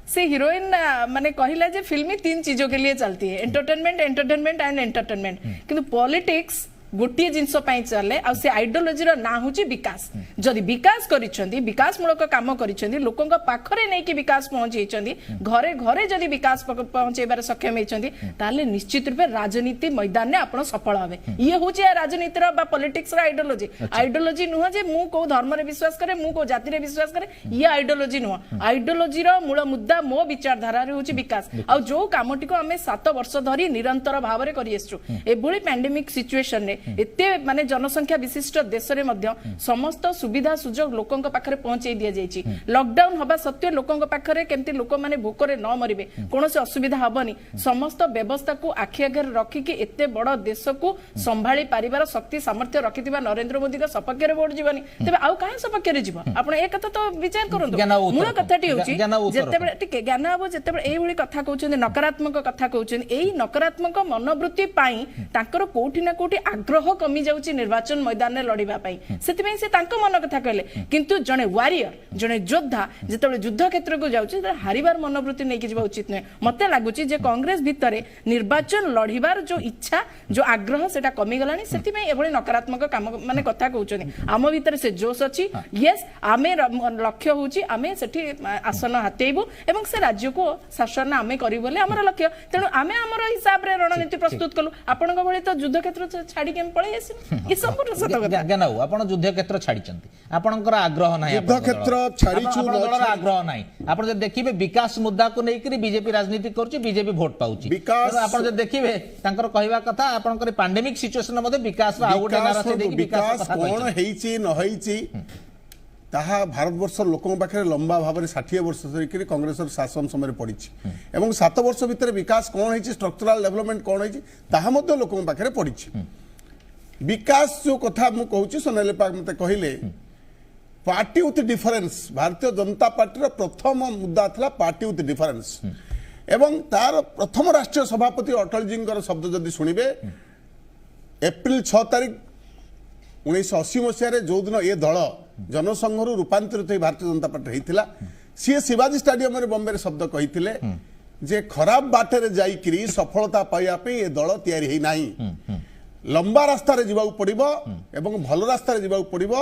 से हीरोइन माने कहिला जे फिल्म 3 चीजों के लिए चलती है एंटरटेनमेंट एंटरटेनमेंट एंड एंटरटेनमेंट किंतु पॉलिटिक्स गोटे जिनस चले आ से आइडियोलोजी ना हूँ विकास जदि विकास करिसेंती विकास मूलक काम करिसेंती लोकंक पाखरे नै कि विकास पहुंचैछंती घरे घरे जदि विकास पहुंचैबार सक्षम हेचंती ताले निश्चित रूपे राजनीति मैदान में आपण सफल होबे ये होची राजनीतिर बा पॉलिटिक्स रा आइडियोलॉजी नुह जे मु को धर्म रे विश्वास करे मु को जाति रे विश्वास करे ये आइडियोलॉजी नुह आइडियोलॉजी रो मूल मुद्दा मो विचारधारा रे होची विकास आ जो कामटी को हमें 7 वर्ष धरी निरंतर भाव रे करि एसछु एभली पैंडेमिक सिचुएशन रे एते माने जनसंख्या विशिष्ट देश रे मध्य समस्त सुविधा सुजोग लोकंक पाखरे पहुंचाई दिया जायछि लॉकडाउन हबा सत्य लोकंक पाखरे केमति लोक माने भूकरे न मरिबे कोनोसे असुविधा हबनी समस्त व्यवस्था को आखि आगे रखी कि एते बड़ देश को संभाली पारिबार शक्ति सामर्थ्य रखिथिबा नरेंद्र मोदी का सपक्ष रे वोट जीवनी तबे आउ काहे सपक्ष रे जीव आपण ए कथा तो विचार करंतु मूल कथाटी होची जेतेबे टिके ज्ञान आबो जेतेबे एई भली कथा कहउछन नकारात्मक कथा कहउछन एई नकारात्मक मनोवृत्ति पाई तांकर कोठी ना कोठी आग्रह कमी जाउची निर्वाचन मैदान रे लड़िबा पाई सेति पई से तांको मन कथा कहले किंतु जने वारियर जने योद्धा जेतेबे युद्ध क्षेत्र को जाउची हारिबार मनोवृत्ति नै कि जीवा उचित नै मते लागुची जे कांग्रेस भितरे निर्वाचन लड़िबार जो इच्छा जो आग्रह सेटा कमी गलानी सेति पई एभली नकारात्मक काम माने कथा कहउछन आम भितर से जोश अछि यस आमे लक्ष्य होची आमे सेठी आसन हातेइबो एवं से राज्य को शासन आमे करी बोले हमर लक्ष्य तेनु आमे हमर हिसाब रे रणनीति प्रस्तुत कलु आपनक भली तो युद्ध क्षेत्र छाडी के पळे आसी ई संपूर्ण सत कथा ज्ञानाऊ आपण युद्ध क्षेत्र छाडिचंती आपणकर आग्रह नाही युद्ध क्षेत्र छाडिछु दलर आग्रह नाही आपण जे देखिबे विकास मुद्दा को नेकरी बीजेपी राजनीति करछि बीजेपी भोट पाउछि विकास आपण जे देखिबे तांकर कहवा कथा आपणकर पैंडेमिक सिचुएशन मध्ये विकास आ गोटे नारा से विकास कोन हेछि न हेछि ताहा भारतवर्ष लोकों पाखे लंबा भाव में 60 वर्ष धरिक कांग्रेस शासन समय पड़ी एवं 7 वर्ष भितर विकास कौन है स्ट्रक्चरल डेवलपमेंट कौन है लोकों पाखे पड़ी विकास जो कथा मु कहूँ सोनाली मत कहले party with difference Bharatiya Janata party प्रथम मुद्दा था पार्टी विथ डिफरेन्स एवं तार प्रथम राष्ट्रीय सभापति अटल जी शब्द जदि शुणवे एप्रिल 6 तारिख 1980 मसीह जो दिन ये दल जनसंघ रूपांतरित भारतीय जनता पार्टी होता सी शिवाजी स्टाडियम बॉम्बे रे शब्द कही जे खराब बाटे जाइकरी सफलता पाइबा ये दल तैयारी नहीं लंबा रास्ता रे जीवा पड़िबो एवं भल रास्ता रे जीवा पड़िबो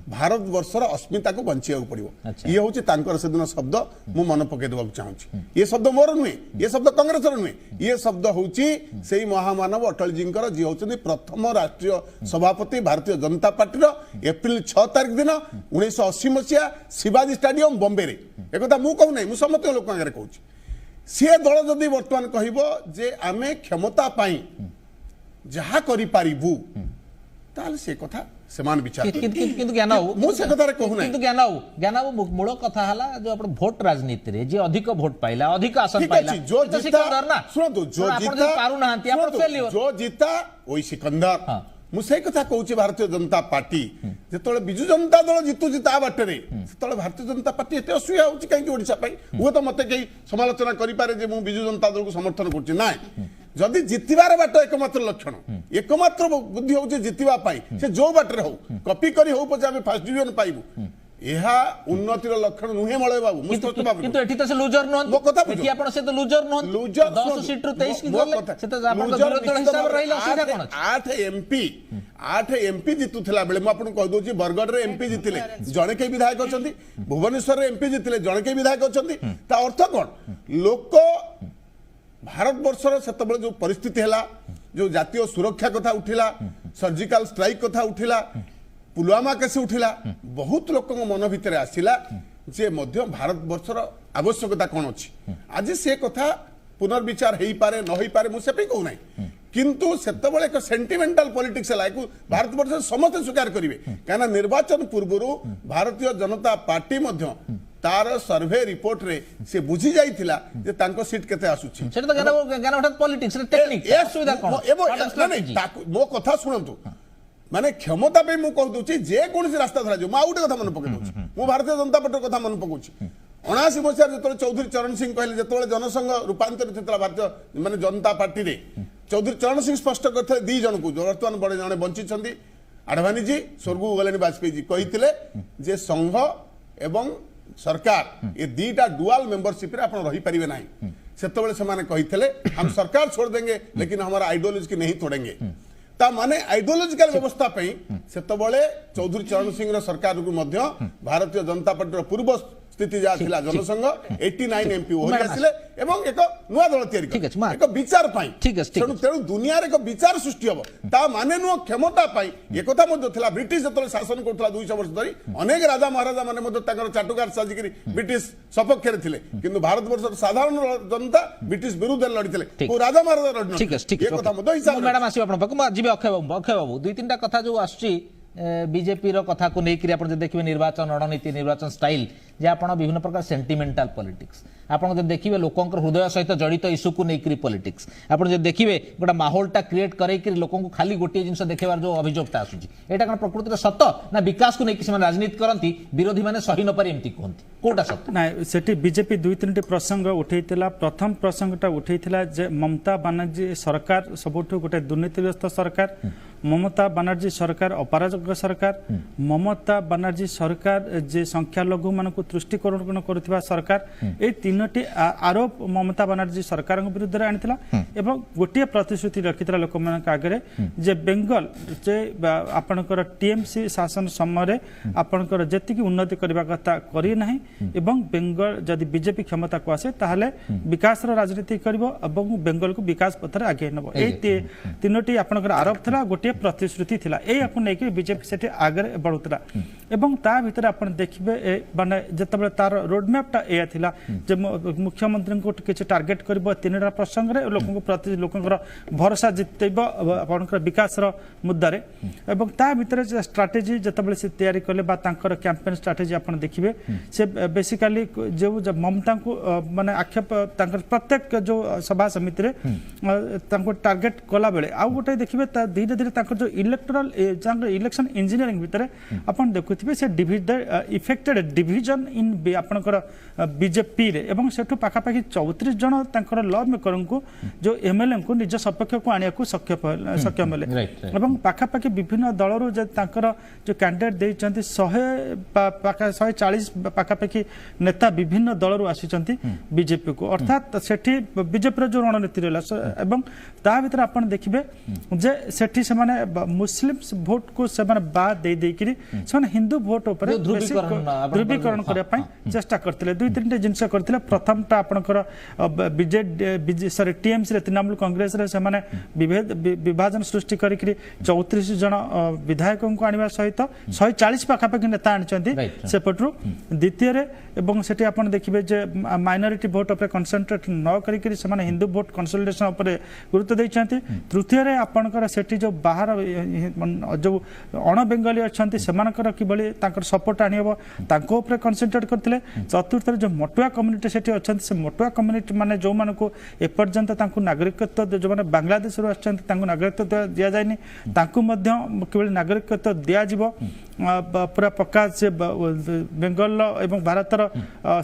भारत वर्षर अस्मिता को बंचिया पड़िबो ये होची तांकर सेदिन शब्द मु मन पके देबा चाहूची ये शब्द मोर नुहे ये शब्द कांग्रेस रो नुहे ये शब्द होची सेही महामानव अटल जी जी होचनी प्रथम राष्ट्रीय सभापति भारतीय जनता पार्टी रो एप्रिल 6 तारिख दिन 1980 मसीहा शिवाजी स्टाडियम बॉम्बे रे एकथा मु कहू नै मु समस्त लोक आगे कहूची से दल जदि वर्तमान कहबो जे आमे क्षमता पाई जहाँ करि पारिबु ताल से कथा समान विचार किंतु ज्ञानाऊ मु से कथा रे कहू नै किंतु ज्ञानाऊ मूल कथा हला जो आपण वोट राजनीति रे जे अधिक वोट पाइला अधिक आसन पाइला जो जीता सुनो तो जो जीता पारु नांती आपण फेलियर जो जीता ओई सिकंदर मु से कथा कहूची भारतीय जनता पार्टी जेतोले बिजु जनता दल जीतु जीता बाटे रे सेतोले भारतीय जनता पार्टी एते असुया होची काई कि ओडिसा पई वो तो मते कई समालोचना करि पारे जे मु बिजु जनता दल को समर्थन करछि ना जदि जितबार बाट एकमात्र लक्षण एकमात्र बुद्धि होची जितबा पाई से जो बाटे हो कॉपी करी हो पछे हम फर्स्ट डिवीजन पाइबु एहा उन्नतिर लक्षण नुहे मळे बाबू मुस्तफा बाबू किंतु एठी तो से लूजर न मो कथा एठी आपण से तो लूजर न लूजर 10 सीट रु 23 की गले से तो आपण विरोधी दल हिसाब रहिला सीधा कोन 8 एमपी जितुथिला बेले मु आपण कह दोची बरगढ़ रे एमपी जितिले जणे के विधायक अछंती भुवनेश्वर रे एमपी जितिले जणे के विधायक अछंती ता अर्थ कोन लोक भारत वर्षर सेतबेले जो परिस्थिति हैला जो जातीय सुरक्षा कथा उठिला सर्जिकल स्ट्राइक कथा उठिला पुलवामा कैसे उठिला बहुत लोक मन भितर आसिला जे मध्य भारत वर्षर आवश्यकता कौन अच्छी आज से कथा पुनर्विचार हो पारे न हो पारे मुझे कहू ना किंतु सेतबेले एक सेंटिमेंटल पॉलिटिक्स है भारत वर्ष समस्त स्वीकार करेंगे कहीं निर्वाचन पूर्व भारतीय जनता पार्टी मध्य तार सर्वे रिपोर्ट रे से बुझी जाइथिला जे तांको सीट केते आसुची सेटा तो ज्ञान हठात पॉलिटिक्स रे टेक्निक ए सुविधा कोन मो कथा सुनंतु माने क्षमता पे मु कह दूची जे कोनसी रास्ता धरा जो मा उठे कथा मन पके दूची मु भारतीय जनता पार्टी कथा मन पकोची 79 मसिया जतले चौधरी चरण सिंह कहले जतले जनसंघ रूपांतरित होतला भारतीय माने जनता पार्टी रे चौधरी चरण सिंह स्पष्ट करथे दी जन को वर्तमान बड़े जने बंची छंदी आडवाणी जी स्वर्गु गलेनी वाजपेयी जी कहिथिले जे संघ एवं सरकार ये दीटा डुअल मेंबरशिप रे आपण रही परिबे नाही सेतबेले से माने कहिथिले हम सरकार छोड़ देंगे लेकिन हमारा आइडियोलॉजी की नहीं तोड़ेंगे ता माने आइडियोलॉजिकल व्यवस्था पई सेतबळे चौधरी चरण सिंह रो सरकार को मध्य भारतीय जनता पार्टी रो पूर्व स्थिति जा थिला जनसंघ 89 एमपी होई आसिले एवं एक नुआ दल तयारी ठीक अछि, एक विचार पाई ठीक अछि, तेणु दुनिया रे एक विचार सृष्टि हबो ता माने नु क्षमता पाई ये कथा मध्य थिला ब्रिटिश जतले शासन करथला 200 वर्ष धरी अनेक राजा महाराजा माने मध्य ताकर चाटुकार साजिकरी ब्रिटिश सपक्ष रे थिले किंतु भारत वर्ष साधारण जनता ब्रिटिश विरुद्ध लड़िथिले को राजा महाराजा लड़न ठीक अछि, ठीक ये कथा मध्य हिसाब मैडम आसी आपण पाक जिबे अक्षय बाबू दुई तीनटा कथा जो आसुची बीजेपी रो कथा को लेकर आप देखिए निर्वाचन रणनीति निर्वाचन स्टाइल जे आप विभिन्न प्रकार सेंटिमेंटल पॉलिटिक्स आप देखिए लोकों हृदय सहित जड़ित इश्यू को लेकर पॉलिटिक्स आप देखिए गोटे माहौलटा क्रिएट कर लोकों को खाली गोटे जिन देखार जो अभियोगता आसूची एटा कौन प्रकृति सत ना विकास को लेकिन राजनीति करती विरोधी मैंने सही न पारे एमती कहती कोटा सत ना सेठी बीजेपी दुई तीन प्रसंग उठेइतिला प्रथम प्रसंगटा उठेइतिला जे ममता बनर्जी सरकार सबुठु गोटे दुर्नीतिग्रस्त सरकार ममता बनर्जी सरकार अपराजक सरकार ममता बनर्जी सरकार जे संख्यालघु मान तुष्टिकरण करुवा सरकार ए तीनोटी आरोप ममता बनर्जी सरकार विरुद्ध में आनी एवं गोटे प्रतिश्रुति रखी लोक आगे जे बेंगल जे आपणकर टीएमसी शासन समय आपणकर जी उन्नति करने कथा करना एवं बेंगल जदि बीजेपी क्षमता को आसे ताहले विकास राजनीति करिवो एवं बेंगल को विकास पथरे आगे नबो ए तीनोटी आपणकर आरोप थिला गोटे प्रतिश्रुति थिला ए आपन नेकी बीजेपी सेठी आगे बढ़ुतला एवं ता भीतर आपन देखिबे माने जतबे तार रोड मैप टा ए थिला जे मुख्यमंत्री को किछ टारगेट करबो तीनटा प्रसंग रे लोकन को प्रति लोकन भरोसा जितैबो आपनकर विकास रो मुद्दा रे एवं ता भीतर स्ट्रेटजी जतबे से तैयारी करले बा तांकर कैंपेन स्ट्रेटजी आपन देखिबे से बेसिकली जो ममता को माने आक्षेप तांकर प्रत्येक जो सभा समिति रे तांको टारगेट कला बेले आ गोटे देखिबे धीरे धीरे तांकर जो इलेक्टोरल इलेक्शन इंजीनियरिंग भीतर अपन देखुथिबे से इफेक्टेड डिविजन इन आपनकर बीजेपी रे एवं सेठु पाखा पाखी 34 जन तांकर लॉ मेकर को जो एमएलए को निज सपक्ष को आनिया को सक्षम हेले एवं पाखा पाखी विभिन्न दल रो जे तांकर जो कैंडिडेट देइचंती 140 पाखा पाखी नेता विभिन्न दल रो आसीचंती बीजेपी को अर्थात सेठी बीजेपी रो जो रणनीति रहला एवं ता भीतर आपण देखिबे जे सेठी से माने मुस्लिम्स वोट को से माने बाद दे देकिरी से हिंदू वोट ऊपर ध्रुवीकरण करबा पई चेष्टा करथिले दुई तीन जिनस करथिले प्रथम ता आपनकर बीजे सॉरी टीएमसी रे तृणमूल कांग्रेस रे से माने विभाजन सृष्टि करिकरी 34 जन विधायकों को आनिबा सहित 140 पाखा पाखी नेता आनिचंती सेपटरू द्वितीय रे एवं सेठी आपण देखिबे जे माइनॉरिटी वोट ऊपर कंसंट्रेट न करिकरी से माने हिंदू वोट कंसोलिडेशन ऊपर गुरुत्व दैचंती तृतीय रे आपनकर सेठी जो बाहर जो अण बेंगली अच्छा से किभली सपोर्ट आनिब तांको ऊपर कनसेंट्रेट करथिले चतुर्थ जो मटुआ कम्युनिटी सेठी अच्छा से मटुआ कम्युनिटी माने जो मान को एपर्यंत तांको नागरिकत्व जो माने बांग्लादेश रो अच्छा तांको नागरिकत्व दिया जायनि तांको मध्य किभली नागरिकत्व दिया जिवो पूरा पक्का से बेंगल एवं भारतर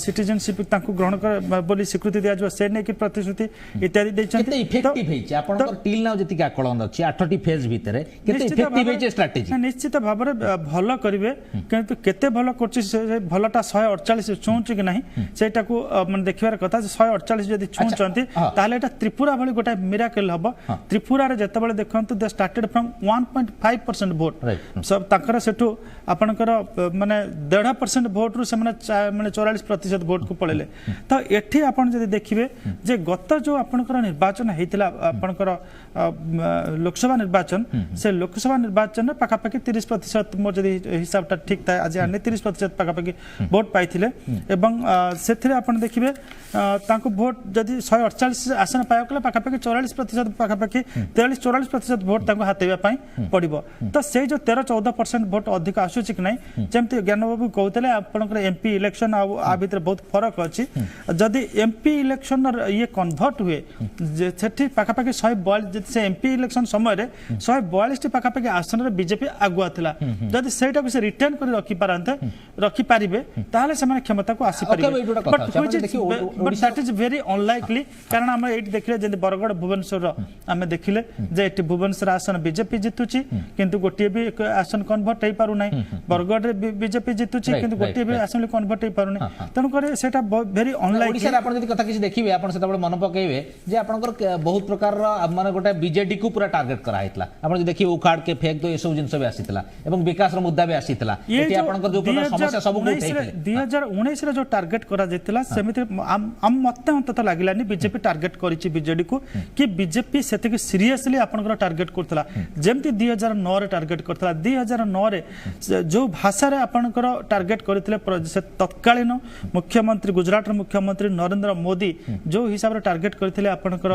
सिटीजनशिप तांको ग्रहण कर बोली स्वीकृति दिया जो से ने की प्रतिश्रुति इत्यादि दैछन केते इफेक्टिव हेछि आपन टिल नाउ जति का कळन अछि 8टी फेज भितरे केते इफेक्टिव हेछि स्ट्रेटजी निश्चित भाव में भल करिवे किंतु केते भल करछि से भलटा 148 छुंची कि नहीं सेटा को मन देखिबार कथा 148 जदि छुंचंती ताले एटा त्रिपुरा भली गोटा मिराकल हबो त्रिपुरा रे जतबेले देखंतु दे स्टार्टेड फ्रॉम 1.5% वोट सब ताकर सेठू आपनकर माने 1.5% वोट रु से माने 44% वोट को पळेले तो एठी आपण जदि देखिबे जे गत जो आपनकर निर्वाचन हेतिला आपनकर लोकसभा निर्वाचन से लोकसभा निर्वाचन पाखा पाखी 30% मोर जदि हिसाबटा ठीक था आज 30% पाखा पाखी वोट पाइथिले एवं सेथिरे आपण देखिबे तांको वोट जदि 148 आसन पायकला पाखा पाखी 44% पाखा पाखी 43-44% वोट तांको हातेबा पई पड़िबो तो से जो 13-14% वोट अधिक आसुची कि नहीं जेमति ज्ञानबाबू कहते आपनकर एमपी इलेक्शन आ भीतर बहुत फरक अछि जदि एमपी इलेक्शन ये कन्वर्ट हुए सेठी पाखा पाखी 142 से एमपी इलेक्शन समय 142 पाखा पाखी आसन रे बीजेपी आगुआ थिला जदि सेटा को से रिटर्न कर रखि पारिबे ताहाले से क्षमता को आसी पारिबे but that is very unlikely कारण हम एट देखले जे बरगड़ भुवनेश्वर आमे देखिले जे एटी भुवनेश्वर आसन बीजेपी जितुची किंतु गोटे भी आसन कन्वर्ट हे पारु पारुना बरगढ़ बीजेपी जितुची Right, किंतु गोटे right, भी right. असेंबली कन्वर्ट हो पारुनी तेणु करे सेटा वेरी अनलाइक ओडिशा रे आपण जदि कथा किछि देखिबे आपण सेतबे मन पकेइबे जे आपनकर बहुत प्रकार माने गोटे बीजेडी को पूरा टार्गेट करा हितला आपण जे देखिबे उखाड़ के फेक दो ए सब जिंस भी आसीतला एवं विकास रो मुद्दा भी आसीतला एटी आपनकर जो प्रकार समस्या सब को उठैले 2019 रे जो टार्गेट करा जेतला सेमिति हम मते तो लागलानी बीजेपी टार्गेट करिछि बीजेडी को कि बीजेपी सेति के सीरियसली आपनकर टार्गेट करतला जेमति 2009 रे टार्गेट करतला 2009 रे जो भाषा रे आपनकर टार्गेट करथिले से तत्कालीन मुख्यमंत्री गुजरात रे मुख्यमंत्री नरेंद्र मोदी जो हिसाब रे टार्गेट करथिले आपनकर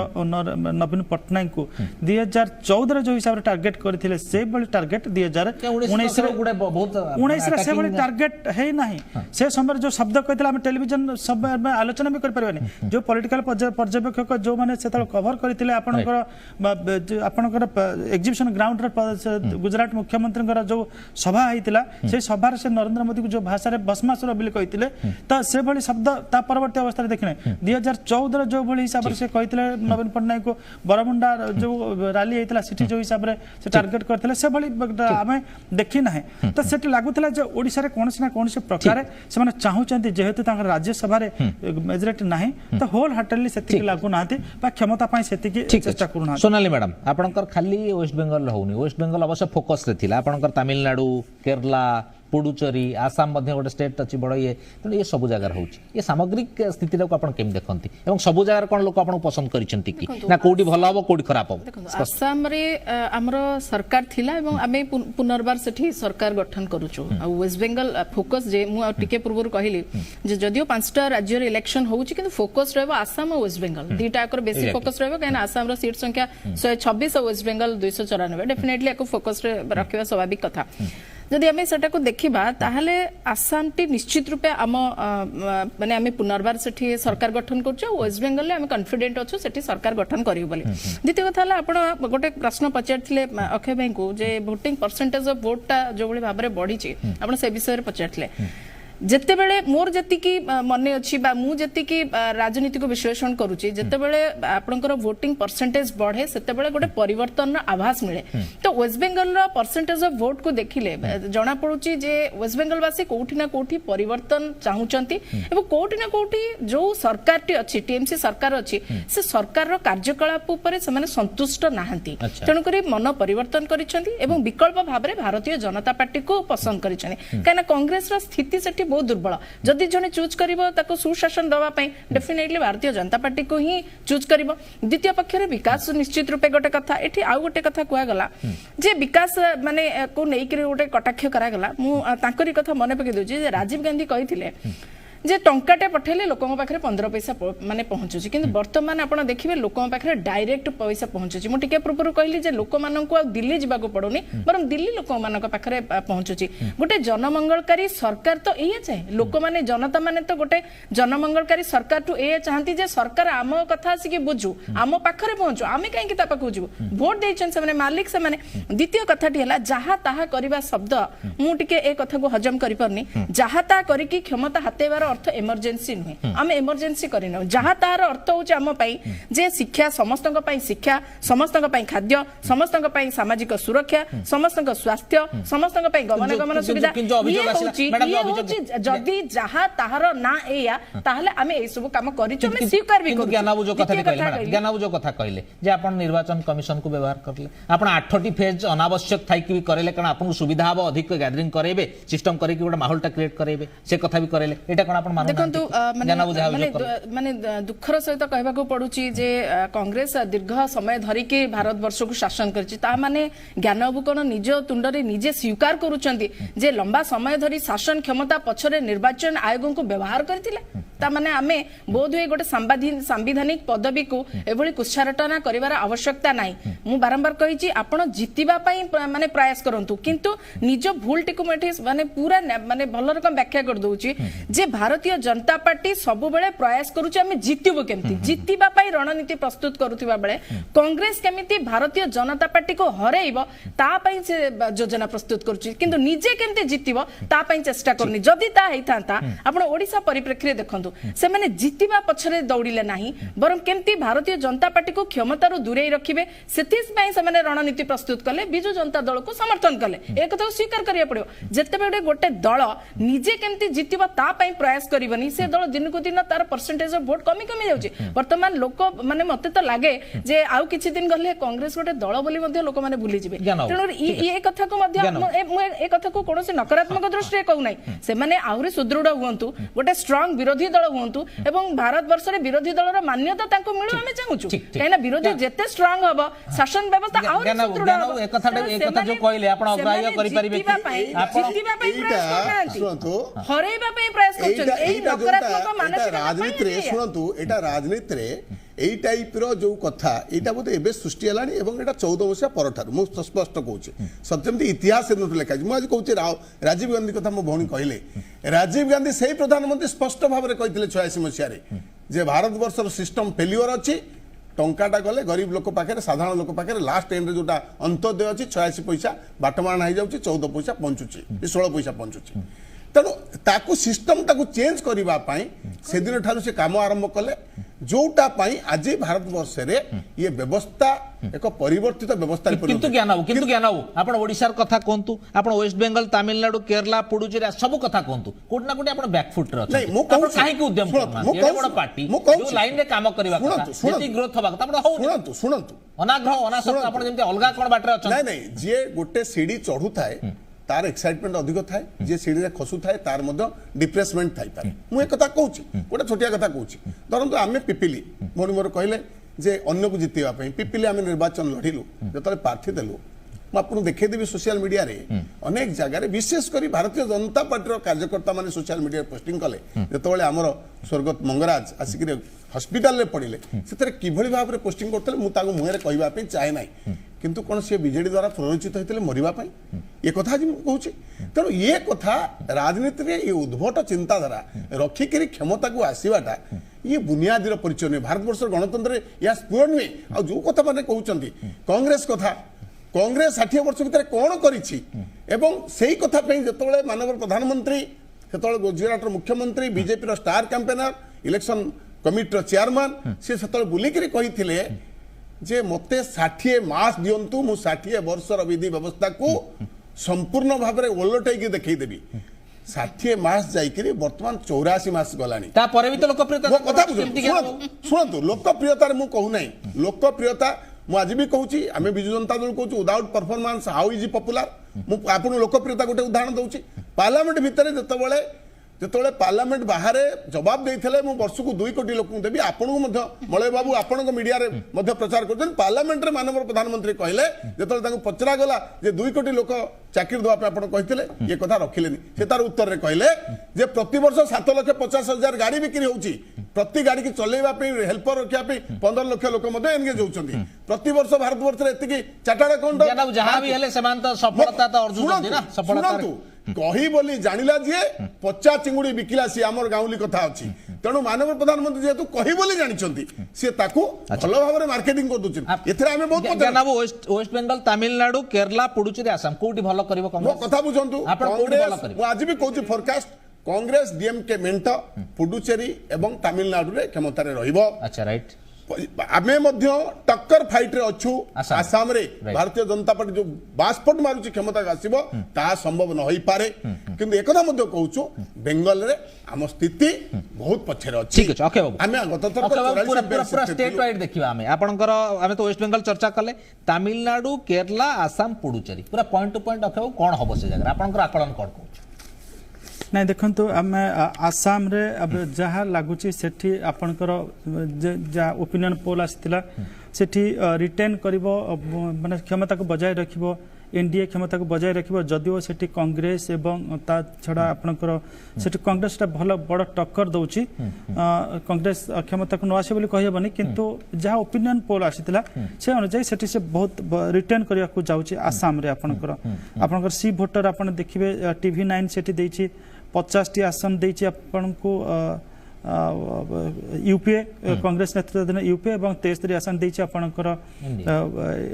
नवीन पटनायक को 2014 रे जो हिसाब रे टार्गेट करथिले से बली टार्गेट 2019 रे गुडे बहुत 19 रे से बली टार्गेट है नाही से समय जो शब्द कहथिले हम टेलीविजन सब में आलोचना भी कर परबानी जो पॉलिटिकल पर्यवेक्षक जो माने सेतल कवर करथिले आपनकर एग्जीबिशन ग्राउंड रे गुजरात मुख्यमंत्री जो सभा हैतिला से सभा रे से नरेंद्र मोदी को जो भाषा रे भस्मासुर बिल कहथिले त से भली शब्द ता परवर्ती अवस्था रे देखने 2014 रे जो भली हिसाब रे से कहथिले नवीन पटनायक को बरमुंडा जो रैली हैतिला सिटी जो हिसाब रे से टार्गेट करथिले से भली हमें देखि नाही त सेट लागुतला जे ओडिसा रे कोनसी ना कोनसी प्रकार से माने चाहुचंती जेहेतु तांकर राज्य सभा रे मेजॉरिटी नाही त होल हार्टेडली सेति लागु नाथि बा क्षमता पाई सेति की चेष्टा करू ना सोनाली मैडम आपनकर खाली वेस्ट बंगाल होउनी वेस्ट बंगाल अवश्य फोकस रे थिला आपनकर तमिलनाडु केरला पुडुचेरी आसाम मध्य गोटे स्टेट अच्छी बड़ ये तेणु ये सब जगह होची ये सामग्रिक स्थिति को आपण केम देखंती एवं सब जगह कोन लोक आपण पसंद करिसेंती कि ना कोडी भलो हबो कोडी खराब हबो आसाम रे हमरो सरकार थिला एवं आमे पुनर्बार सेठी सरकार गठन करूछु आ वेस्ट बंगाल फोकस जे मु टिके पूर्व कहली जे जदियो पांचटा राज्य रे इलेक्शन होउची किंतु फोकस रहबो आसाम और वेस्ट बंगाल दीटा एकर बेसी फोकस रहबो काहे आसाम रो सीट संख्या 126 और वेस्ट बंगाल 294 डेफिनेटली एको फोकस रे रखिबा स्वाभाविक कथा जदि आमे सेटा को देखिबा ताहले आसाम टी निश्चित रूपे आम माने आमे पुनर्बार सेठी सरकार गठन करछु वेस्ट बंगाल ले आमे कॉन्फिडेंट अछु सेठी सरकार गठन करियो बोली द्वितीय कथा हला आपण गोटे प्रश्न पचारथिले अक्षय भाई को जे वोटिंग परसेंटेज ऑफ वोट ता जो बली भाबरे बढ़ी छि आपण से विषय रे पचारथिले जेते बेले मोर जति की मने अछि बा मु जति की राजनीति को विश्लेषण करूची जेते बेले आपनकर वोटिंग परसेंटेज बढ़े सेते बेले गोटे परिवर्तन आभास मिले तो वेस्ट बंगाल रो परसेंटेज ऑफ वोट को देखिले जणा पडुची जे वेस्ट बंगाल वासी कोठी ना कोठी परिवर्तन चाहुचंती एवं कोठी ना कोठी जो सरकार टी अछि टीएमसी सरकार अछि से सरकार रो कार्यकलाप ऊपर से माने संतुष्ट नाहंती तणु करी मन परिवर्तन करिसंती एवं विकल्प भाबरे भारतीय जनता पार्टी को पसंद करिसंती काना कांग्रेस रो स्थिति सेठी बहुत दुर्बल जदि जने चूज करिवो ताको सुशासन दवा पई डेफिनेटली भारतीय जनता पार्टी को ही चूज करिवो द्वितीय पक्ष रे विकास निश्चित रूपे गोटे कथा एठी आउ गोटे कथा कुआ गला जे विकास माने को नेई करी गोटे कटाक्ष करा गला मु तांकरी कथा मने पके दोची जे राजीव गांधी कहिथिले जे टंकाटे पठेले लोकन पाखरे 15 पैसा माने पहुंचुची किंतु वर्तमान आपण देखिबे लोकन पाखरे डायरेक्ट पैसा पहुंचुची मु टिके पूर्व कहली जे लोक मानन को दिल्ली जिबा को पड़ोनी बरम दिल्ली लोक मानन पाखरे पहुंचुची गोटे जनमंगलकारी सरकार तो एया चाहे लोक माने जनता माने तो गोटे जनमंगलकारी सरकार टू एया चाहंती जे सरकार आम कथा आसी के बुझू आम पाखरे पहुंचू आमे काहे कि ता पाखु जिवो वोट देछन से माने मालिक से माने द्वितीय कथाटी हला जहा ताहा करबा शब्द मु टिके ए कथा को हजम करि परनी जहा ता करी की क्षमता हातेबार अर्थ इमरजेंसी नुहे आम इमरजेंसी करना जहाँ तार अर्थ होचे आम पाई जे शिक्षा समस्तक पाई शिक्षा समस्तक पाई खाद्य समस्तक पाई सामाजिक सुरक्षा समस्तक स्वास्थ्य समस्तक पाई गमनागमन सुविधा जदि जहाँ तार ना एया ताहले आमे ए सब काम करिछु हम स्वीकार भी करू ज्ञानबु जो कथा कहले ज्ञानबु जो कथा कहले जे आपण निर्वाचन कमिशन को व्यवहार करले आपण 8टी फेज अनावश्यक थाई कि करेले कारण आपण सुविधा हबो अधिक गैदरिंग करेबे सिस्टम करे कि गोटा माहौलटा क्रिएट करेबे से कथा भी करेले एटा कोन आपण देखंतु माने दुखर सहित कहबा को पडुची जे कांग्रेस दीर्घ समय धरि के भारत वर्ष को शासन करछि ता माने ज्ञानबु कोन निज तुंडरे निजे स्वीकार करूचंती जे लंबा समय धरि शासन क्षमता पछरे निर्वाचन आयोग को व्यवहार करथिले ता माने आमे बोध हुए गोटे संवैधानिक पदवी को एभली कुच्छारटना करिवार आवश्यकता नाही मु बारंबार कहिछि आपण जितिबा पई माने प्रयास करंतु किंतु निज भूल टिकु मेठी माने पूरा माने भल रकम व्याख्या कर दउछि जे भारतीय जनता पार्टी सब बेले प्रयास करूछि आमे जितिबो केमती जितिबा पई रणनीति प्रस्तुत करूथिबा बेले कांग्रेस केमिति भारतीय जनता पार्टी को हरेइबो ता पई से योजना प्रस्तुत करूछि किंतु निजे केमती जितिबो ता पई चेष्टा करनी जदि ता हेइथांता आपण ओडिसा परिप्रेक्षी रे देखंतु से माने जितिबा पछरे दौड़िले नाही बरं केमती भारतीय जनता पार्टी को क्षमतारू दूरे रखिबे सेतिस से माने रणनीति प्रस्तुत कले बिजु जनता दल को समर्थन कले एक कथा स्वीकार करिया पड़ियो जेतेबेले गोटे दल निजे केमती जितिबा ता पई प्रयास करबनी से दल दिन को दिन तार परसेंटेज ऑफ वोट कमी कमी जाउची वर्तमान लोक माने मते तो लागे जे आउ किछि दिन गले कांग्रेस गोटे दल बोली मध्ये लोक माने भूली जिवे तेणु ये कथा को मध्ये ए कथा को कोनोसी नकारात्मक दृष्टि कहू नै से माने आहुरी सुदृढ़ हुंतु गोटे स्ट्रांग विरोधी दल हुंतु एवं भारत वर्ष रे विरोधी दल रो मान्यता तांको मिलु हमें चाहूछु काहेना विरोधी जेते स्ट्रांग हबो शासन व्यवस्था आहुरी सुदृढ़ हबो एक कथा जो कहले आपण अग्राह्य करि परिबे आपण जितिबा पई प्रयास करनांती हरेबा पई प्रयास करछन एई नकारात्मक मानसिक राजनीति रे सुनंतु एटा राजनीति रे एई टाइप रो जो कथा एटा बोते एबे सृष्टि हलानी एवं एटा 14 वर्ष परठार मु स्पष्ट कहूची सत्यमती इतिहास न लेखा मु आज कहूची राजीव गांधी कथा मो भौणी कहले राजीव गांधी सही प्रधानमंत्री स्पष्ट भाव रे कहितले 86 मसिया रे जे भारत वर्षर सिस्टम फेलियर अछि टंकाटा गले गरीब लोक पाखे साधारण लोक पाखे लास्ट एंड जोटा अंत्योदय अच्छी 86 पैसा बाटमारण हो जाऊँगी 14 पैसा पहुंचुची 16 पैसा पहुंचुची तेणु ताकू सिस्टम ताकू चेंज करने से दिन ठारू से काम आरंभ कले जोटा आज भारत वर्ष रे ये व्यवस्था एक परिवर्तित व्यवस्था किंतु ज्ञान आपण ओडिशार कथा कहंतु आपण वेस्ट बेंगल तमिलनाडु केरला पुडुचेरी सब कथा कहंतु कोट ना कोट आपण बैकफुट रे अछि आपण काहे के उद्यम करना एडे बड़ पार्टी जो लाइन रे काम करबा कथा जेति ग्रोथ होबा कथा आपण हो सुनंतु अनाग्रह अनासक्त आपण जेंति अलगा कोन बाटरे अछि नहीं जे गोटे सीढ़ी चढ़ू थाए तार एक्साइटमेंट अधिक थाए जे सीढ़ी रे खसु थाए तार मध्य डिप्रेसमेंट थाई पारे मु एक कथा कहूची गोटे छोटिया कथा कहूची धरंतु आमे पिपिली मोनी मोर कहले जे अन्य को जितेबा पई पिपिली आमे निर्वाचन लढिलु जतले प्रार्थी देलु मु आपन देखै देबी सोशल मीडिया रे अनेक जगह रे विशेष करी भारतीय जनता पार्टी रो कार्यकर्ता माने सोशल मीडिया पोस्टिंग कले जतले हमर स्वर्गत मंगराज आसिक हॉस्पिटल रे पड़िले सेतरे किभଳି भाव रे पोस्टिंग करतले मु ताको मुहे रे कहबा पई चाहे नाही किंतु कौन सी बीजेडी द्वारा प्ररोचित होते मरवाई ये कथा आज मुझे तेणु ये कथा राजनीति में ये उद्भट चिंताधारा रखिक क्षमता को आसवाटा ये बुनियादी परिचय नुहे भारत वर्ष गणतंत्र या स्पूर्ण नुहे आ जो कथा मैंने कहते कांग्रेस कथा कांग्रेस 60 वर्ष भितर कौन करी कथा जो मानव प्रधानमंत्री से गुजरात मुख्यमंत्री BJP star campaigner election committee chairman सी से बुलिक कही जे मते 60 मास दियंतु मु 60 वर्षर विधि व्यवस्था को संपूर्ण भाव में ओलटैकी देखई देबी 60 मास जाइकरी वर्तमान 84 मास गलानी ता परे भी तो लोकप्रियता कथा सुनतु लोकप्रियता मु कहू नै लोकप्रियता मु आज भी कहूची आमे बिजु जनता दल कहूची without performance how is popular मु आपन लोकप्रियता गोटे उदाहरण दउची पार्लियामेंट भितरे जतबेले जिते पार्लियामेंट बाहर जवाब देते मु वर्ष को 2 कोटी लोक देवी आपको मलय बाबू आपण मीडिया प्रचार कर पार्लियामेंट रे मानव प्रधानमंत्री कहले जो पचरा गला 2 कोटी लोक चाकरी देवाई आप कहते ये कथा रखिले से तार उत्तर रे कहले जे प्रति वर्ष 7,50,000 गाड़ी बिक्री होउची प्रति गाड़ी की चलेबा पे हेल्पर रखिया पे 15 लाख लोक मध्ये एंगेज होउचंदी प्रति वर्ष भारत वर्ष रे एतिकी चार्टर्ड अकाउंट जहां भी हेले समान तो सफलता तो अर्जुन ना सफलता कही बोली जानिला जे 50 चिंगुड़ी बिकिला सी हमर गाउली कथा अछि तेणु मानव प्रधानमंत्री जेतु कही बोली जानिचंती से ताकू भलो भाव रे मार्केटिंग कर दोछन एथरे हमें बहुत जनाब वेस्ट बेंगल तमिलनाडु केरला पुडुचेरी आसाम कोठी भलो करबो कांग्रेस कथा बुझंतु कांग्रेस मु आज भी कहूची फोरकास्ट कांग्रेस डीएमके मेंट पुडुचेरी एवं तमिलनाडु रे क्षमता रे रहइबो अच्छा राइट आमे मध्य टक्कर फाइट रे अच्छु आसाम रे भारतीय जनता पार्टी जो बास्पट मारुची क्षमता आसीबो ता संभव न होई पारे किंतु एकदा मध्य कहूछु बेंगल रे आम स्थिति बहुत पछरे अछि ठीक अछि ओके बाबू आमे गत थर पूरा स्टेट वाइड देखिबा आपनकर आमे तो वेस्ट बेंगल चर्चा कले तमिलनाडु केरला आसाम पुडुचेरी पूरा पॉइंट टू पॉइंट अखेबो कोन होबो से जगह आपनकर आकलन कोन कहू नहीं देखो आम आसाम रे अब जहाँ लगुच से आपणकर जहाँ ओपिनियन पोल आसाला से रिटेन कर माने क्षमता को बजाय रखिबो एनडीए क्षमता को बजाय रखिबो जदिओ से कांग्रेस एवं ता छड़ा आपणकर से कांग्रेस भल बड़ टक्कर दउची कांग्रेस क्षमता को न आसे बोली कहबनी किंतु जहाँ ओपिनियन पोल आसाला से अनुसार से बहुत रिटेन करने को जाउची आसाम रे आपणकर सी भोटर आपन देखिबे TV9 सेठी देछि 50 आसन देछि आपनको यूपीए कांग्रेस नेतृत्वाधीन यूपीए और 73 आसन देछि आपणकर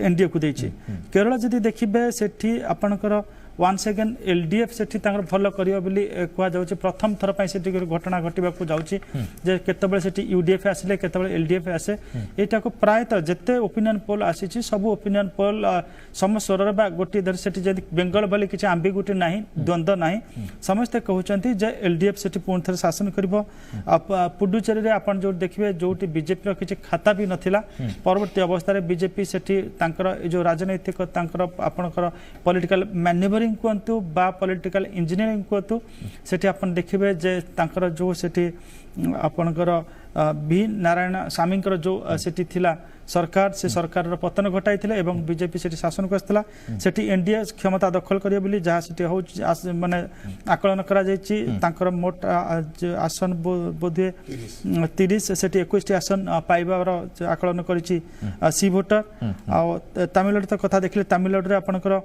एनडीए को देछि केरल जदि देखिबे सेठी आपणकर वन्स अगेन एलडीएफ सेठी तांकर भल करियो बोली कुआ जाउची प्रथम थर पई सेठी घटना घटिबा को जाउची जे केतबेले सेठी यूडीएफ आसिले केतबेले एलडीएफ आसे एटा को प्रायतः जते ओपिनियन पोल आसीची सब ओपिनियन पोल सम स्वर बा गोटी धर सेठी जे बेंगल बोली किछ आम्बिगुटी नाही द्वंद्व नाही समस्त कहउचंती जे एलडीएफ सेठी पूर्ण थर शासन करिवो पुडुचेरी रे आपण जो देखिबे जोटी बीजेपी रो किछ खाता भी नथिला परवर्ती अवस्था रे बीजेपी सेठी तांकर जो राजनैतिक तांकर आपनकर पॉलिटिकल मैन्यूवरिंग कहतु बा पॉलिटिकल इंजीनियरिंग कहतु सेठी आपण देखिबे जे तांकर जो सेठी आपनकर बी नारायण स्वामींकर जो सेठी थिला सरकार से सरकार पतन घटाई एवं बीजेपी सेठी शासन को आसला सेठी एनडीए क्षमता दखल करियो बोली जहाँ सेठी हो माने आकलन करा जायछि तांकर मोट आसन बोधे 30 सेठी 21 आसन पाइबार आकलन करिछि सी वोटर आ तमिलनाडु तो कथा देखले तमिलनाडु रे आपनकर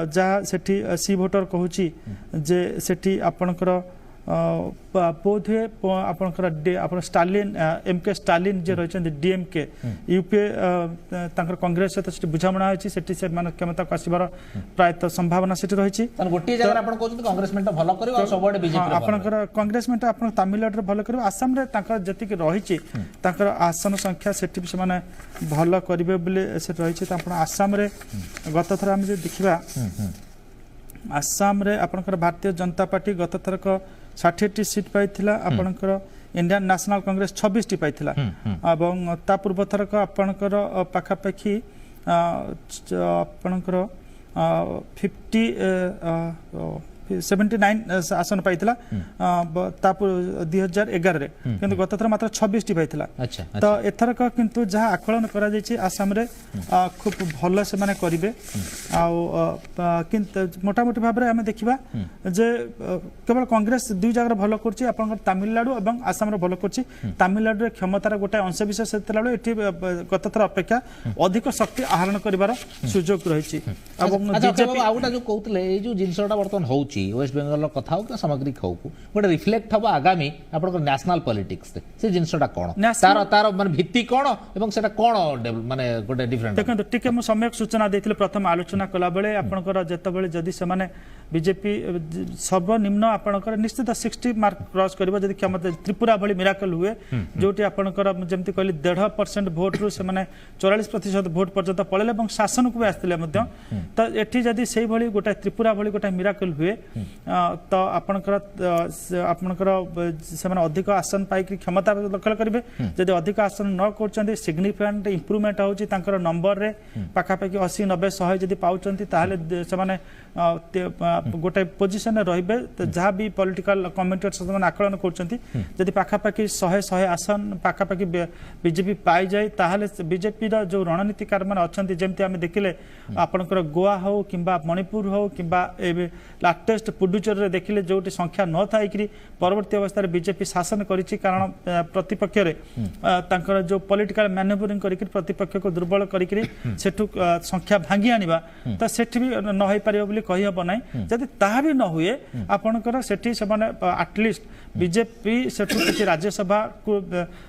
जहाँ सेठी सी वोटर कहूछि जे सेठी आपनकर बोधे आपन स्टालिन एमके स्टालिन जे रहिछन डीएमके यूपीए तांकर कांग्रेस सहित बुझामणा होछि सेठी से मान क्षमता को आसीबार प्रायतः संभावना सेठी रहिछि गोटे जगह आपण कहउछन कांग्रेस मेंट भलो करियो आ सबडे बीजेपी आपनकर कांग्रेस मेंट आपन तमिलनाडु रे भलो करियो आसाम रे तांकर जति के रहिछि तांकर आसन संख्या सेठी से माने भलो करिवे बोली से रहिछि त आपन आसाम रे गत थरा हम जे देखिबा आसाम रे आपनकर भारतीय जनता पार्टी गत थरक 60 सीट पाइथिला आपनकर इंडियन नेशनल कांग्रेस 26 टी पाइथिला एवं ता पूर्व थरक आपनकर पाखापाखी आपनकर 79 आसन पाइथिला ता 2011 रे किंतु गत थर मात्र 26 टी पाइथिला तो एथरक किंतु जहां आकलन करा जायछि आसाम रे खूब भलो से माने करिवे आ किंतु मोटा मोटी भाबरे हमें देखिबा जे केवल कांग्रेस दुई जगह भलो करछि आपन तमिलनाडु एवं आसाम रे भलो करछि तमिलनाडु रे क्षमतार गोटे अंश विशेष सेतलाडु एठी गत थर अपेक्षा अधिक शक्ति आहरण करिवार सुयोग रहिछि एवं बीजेपी आउटा जो कहउतले ए जो जिंसटा वर्तन होउछि वेस्ट बेंगल कथा हो सामग्रिक हो गोटे रिफ्लेक्ट हम आगामी आप नेशनल पॉलिटिक्स से जिनसटा कौन तार तार माने भित्ति कौन एवं सेटा कौन माने गोटे डिफरेंट देखंतु टिके मु सम्यक सूचना देथिले प्रथम आलोचना कला बेले आपनकर जते बेले जदी से माने बीजेपी सर्वनिम्न आपनकर निश्चित 60 मार्क क्रॉस करबो जदी क्षमता त्रिपुरा भली मिराकल हुए जोटी आपनकर जेमति कहली 1.5% वोट रु से माने 44% वोट पर्यंत पळेले एवं शासन को भी आस्थिले मध्य त एठी जदी सेही भली गोटे त्रिपुरा भली गोटे मिराकल हुए तो आपनकर से अधिक आसन पाई क्षमता दखल करेंगे जदि अधिक आसन न कर सिग्निफिकेंट इंप्रूवमेंट होची तांकर नंबर रे पाखापाखि 80 90 100 जदि पाउचंती ताहले से माने गोटे पोजिशन रे रहिबे जहाँ भी पॉलिटिकल कमेंटेटर्स से आकलन करचंती जदि पाखापाखि 100 आसन पाखापाखि बीजेपी पाई जाए ताहले बीजेपी रो जो रणनीतिकार माने अछंती जेमति हम देखिले आपनकर गोवा हो किंबा मणिपुर हो किंबा लाटेस्ट पुडुचेरी रे देखिले जोटी संख्या न थाई परवर्ती अवस्था बीजेपी शासन करिछि कारण प्रतिपक्ष रे तांकर जो पॉलिटिकल मैन्यूवरिंग करिक प्रतिपक्ष को दुर्बल करिक सेठु संख्या भांगी आनिबा त सेठी भी न होई परियो बोली कहि हबो नै जदि ताहा भी न हुए आपनकर सेठी से माने एटलीस्ट बीजेपी सेठु किछि राज्यसभा को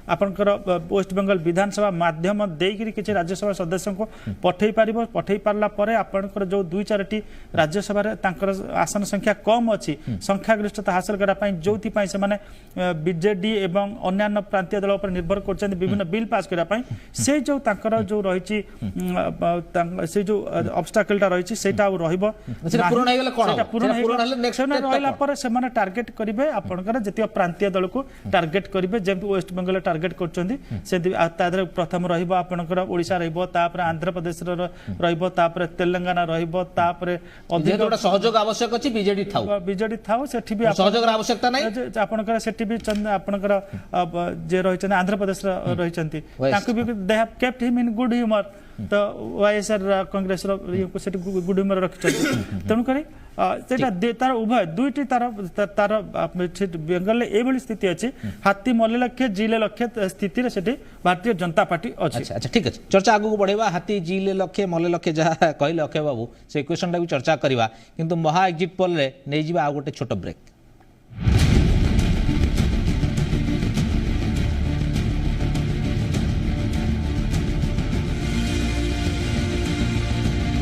आपनकर वेस्ट बेंगल विधानसभा माध्यम देइकरी किछि राज्यसभा सदस्य को पठेई पारला परे आपनकर जो 2-4 राज्यसभा रे तांकर आसन संख्या कम अच्छी संख्यागरिष्ठता हासिल करने जो से माने बीजेडी एवं अन्य प्रांतीय दल पर निर्भर कर विभिन्न बिल पास करने से जो तांकर जो रही से जो ऑब्स्टेकलटा रही सेटा रहिबो पूर्ण टार्गेट करेंगे आपंकर जितने प्रांतीय दल को टार्गेट करेंगे जमी वेस्ट बेंगल टार्गेट कर प्रथम रहा ओडिशा आंध्र प्रदेश तेलंगाना अधिक सहयोग आवश्यक अछि बीजेडी थाउ सेठी भी सहयोग आवश्यकता नै आपनकर सेठी भी आपनकर जे रहिछन आंध्र प्रदेश रहिछंती ताकू भी they have kept him in good humour तो वाईएसआर कांग्रेस को सेठी गुड ह्यूमर रखिछंती तनु करी सेटा तार उभय दुईटी तार बेंगल एभली स्थिति अछि हाथी मले लक्ष्य जिले लक्ष्य स्थिति रे सेठी भारतीय जनता पार्टी अछि। अच्छा ठीक अछि चर्चा आगु बढ़ेबा हाथी जिले लक्ष्य मले लक्ष्य जहा कहले अक्षय बाबू से क्वेश्चन टा भी चर्चा करबा किंतु महा एग्जिट पोल रे नै जिबा आ गोटे छोट ब्रेक।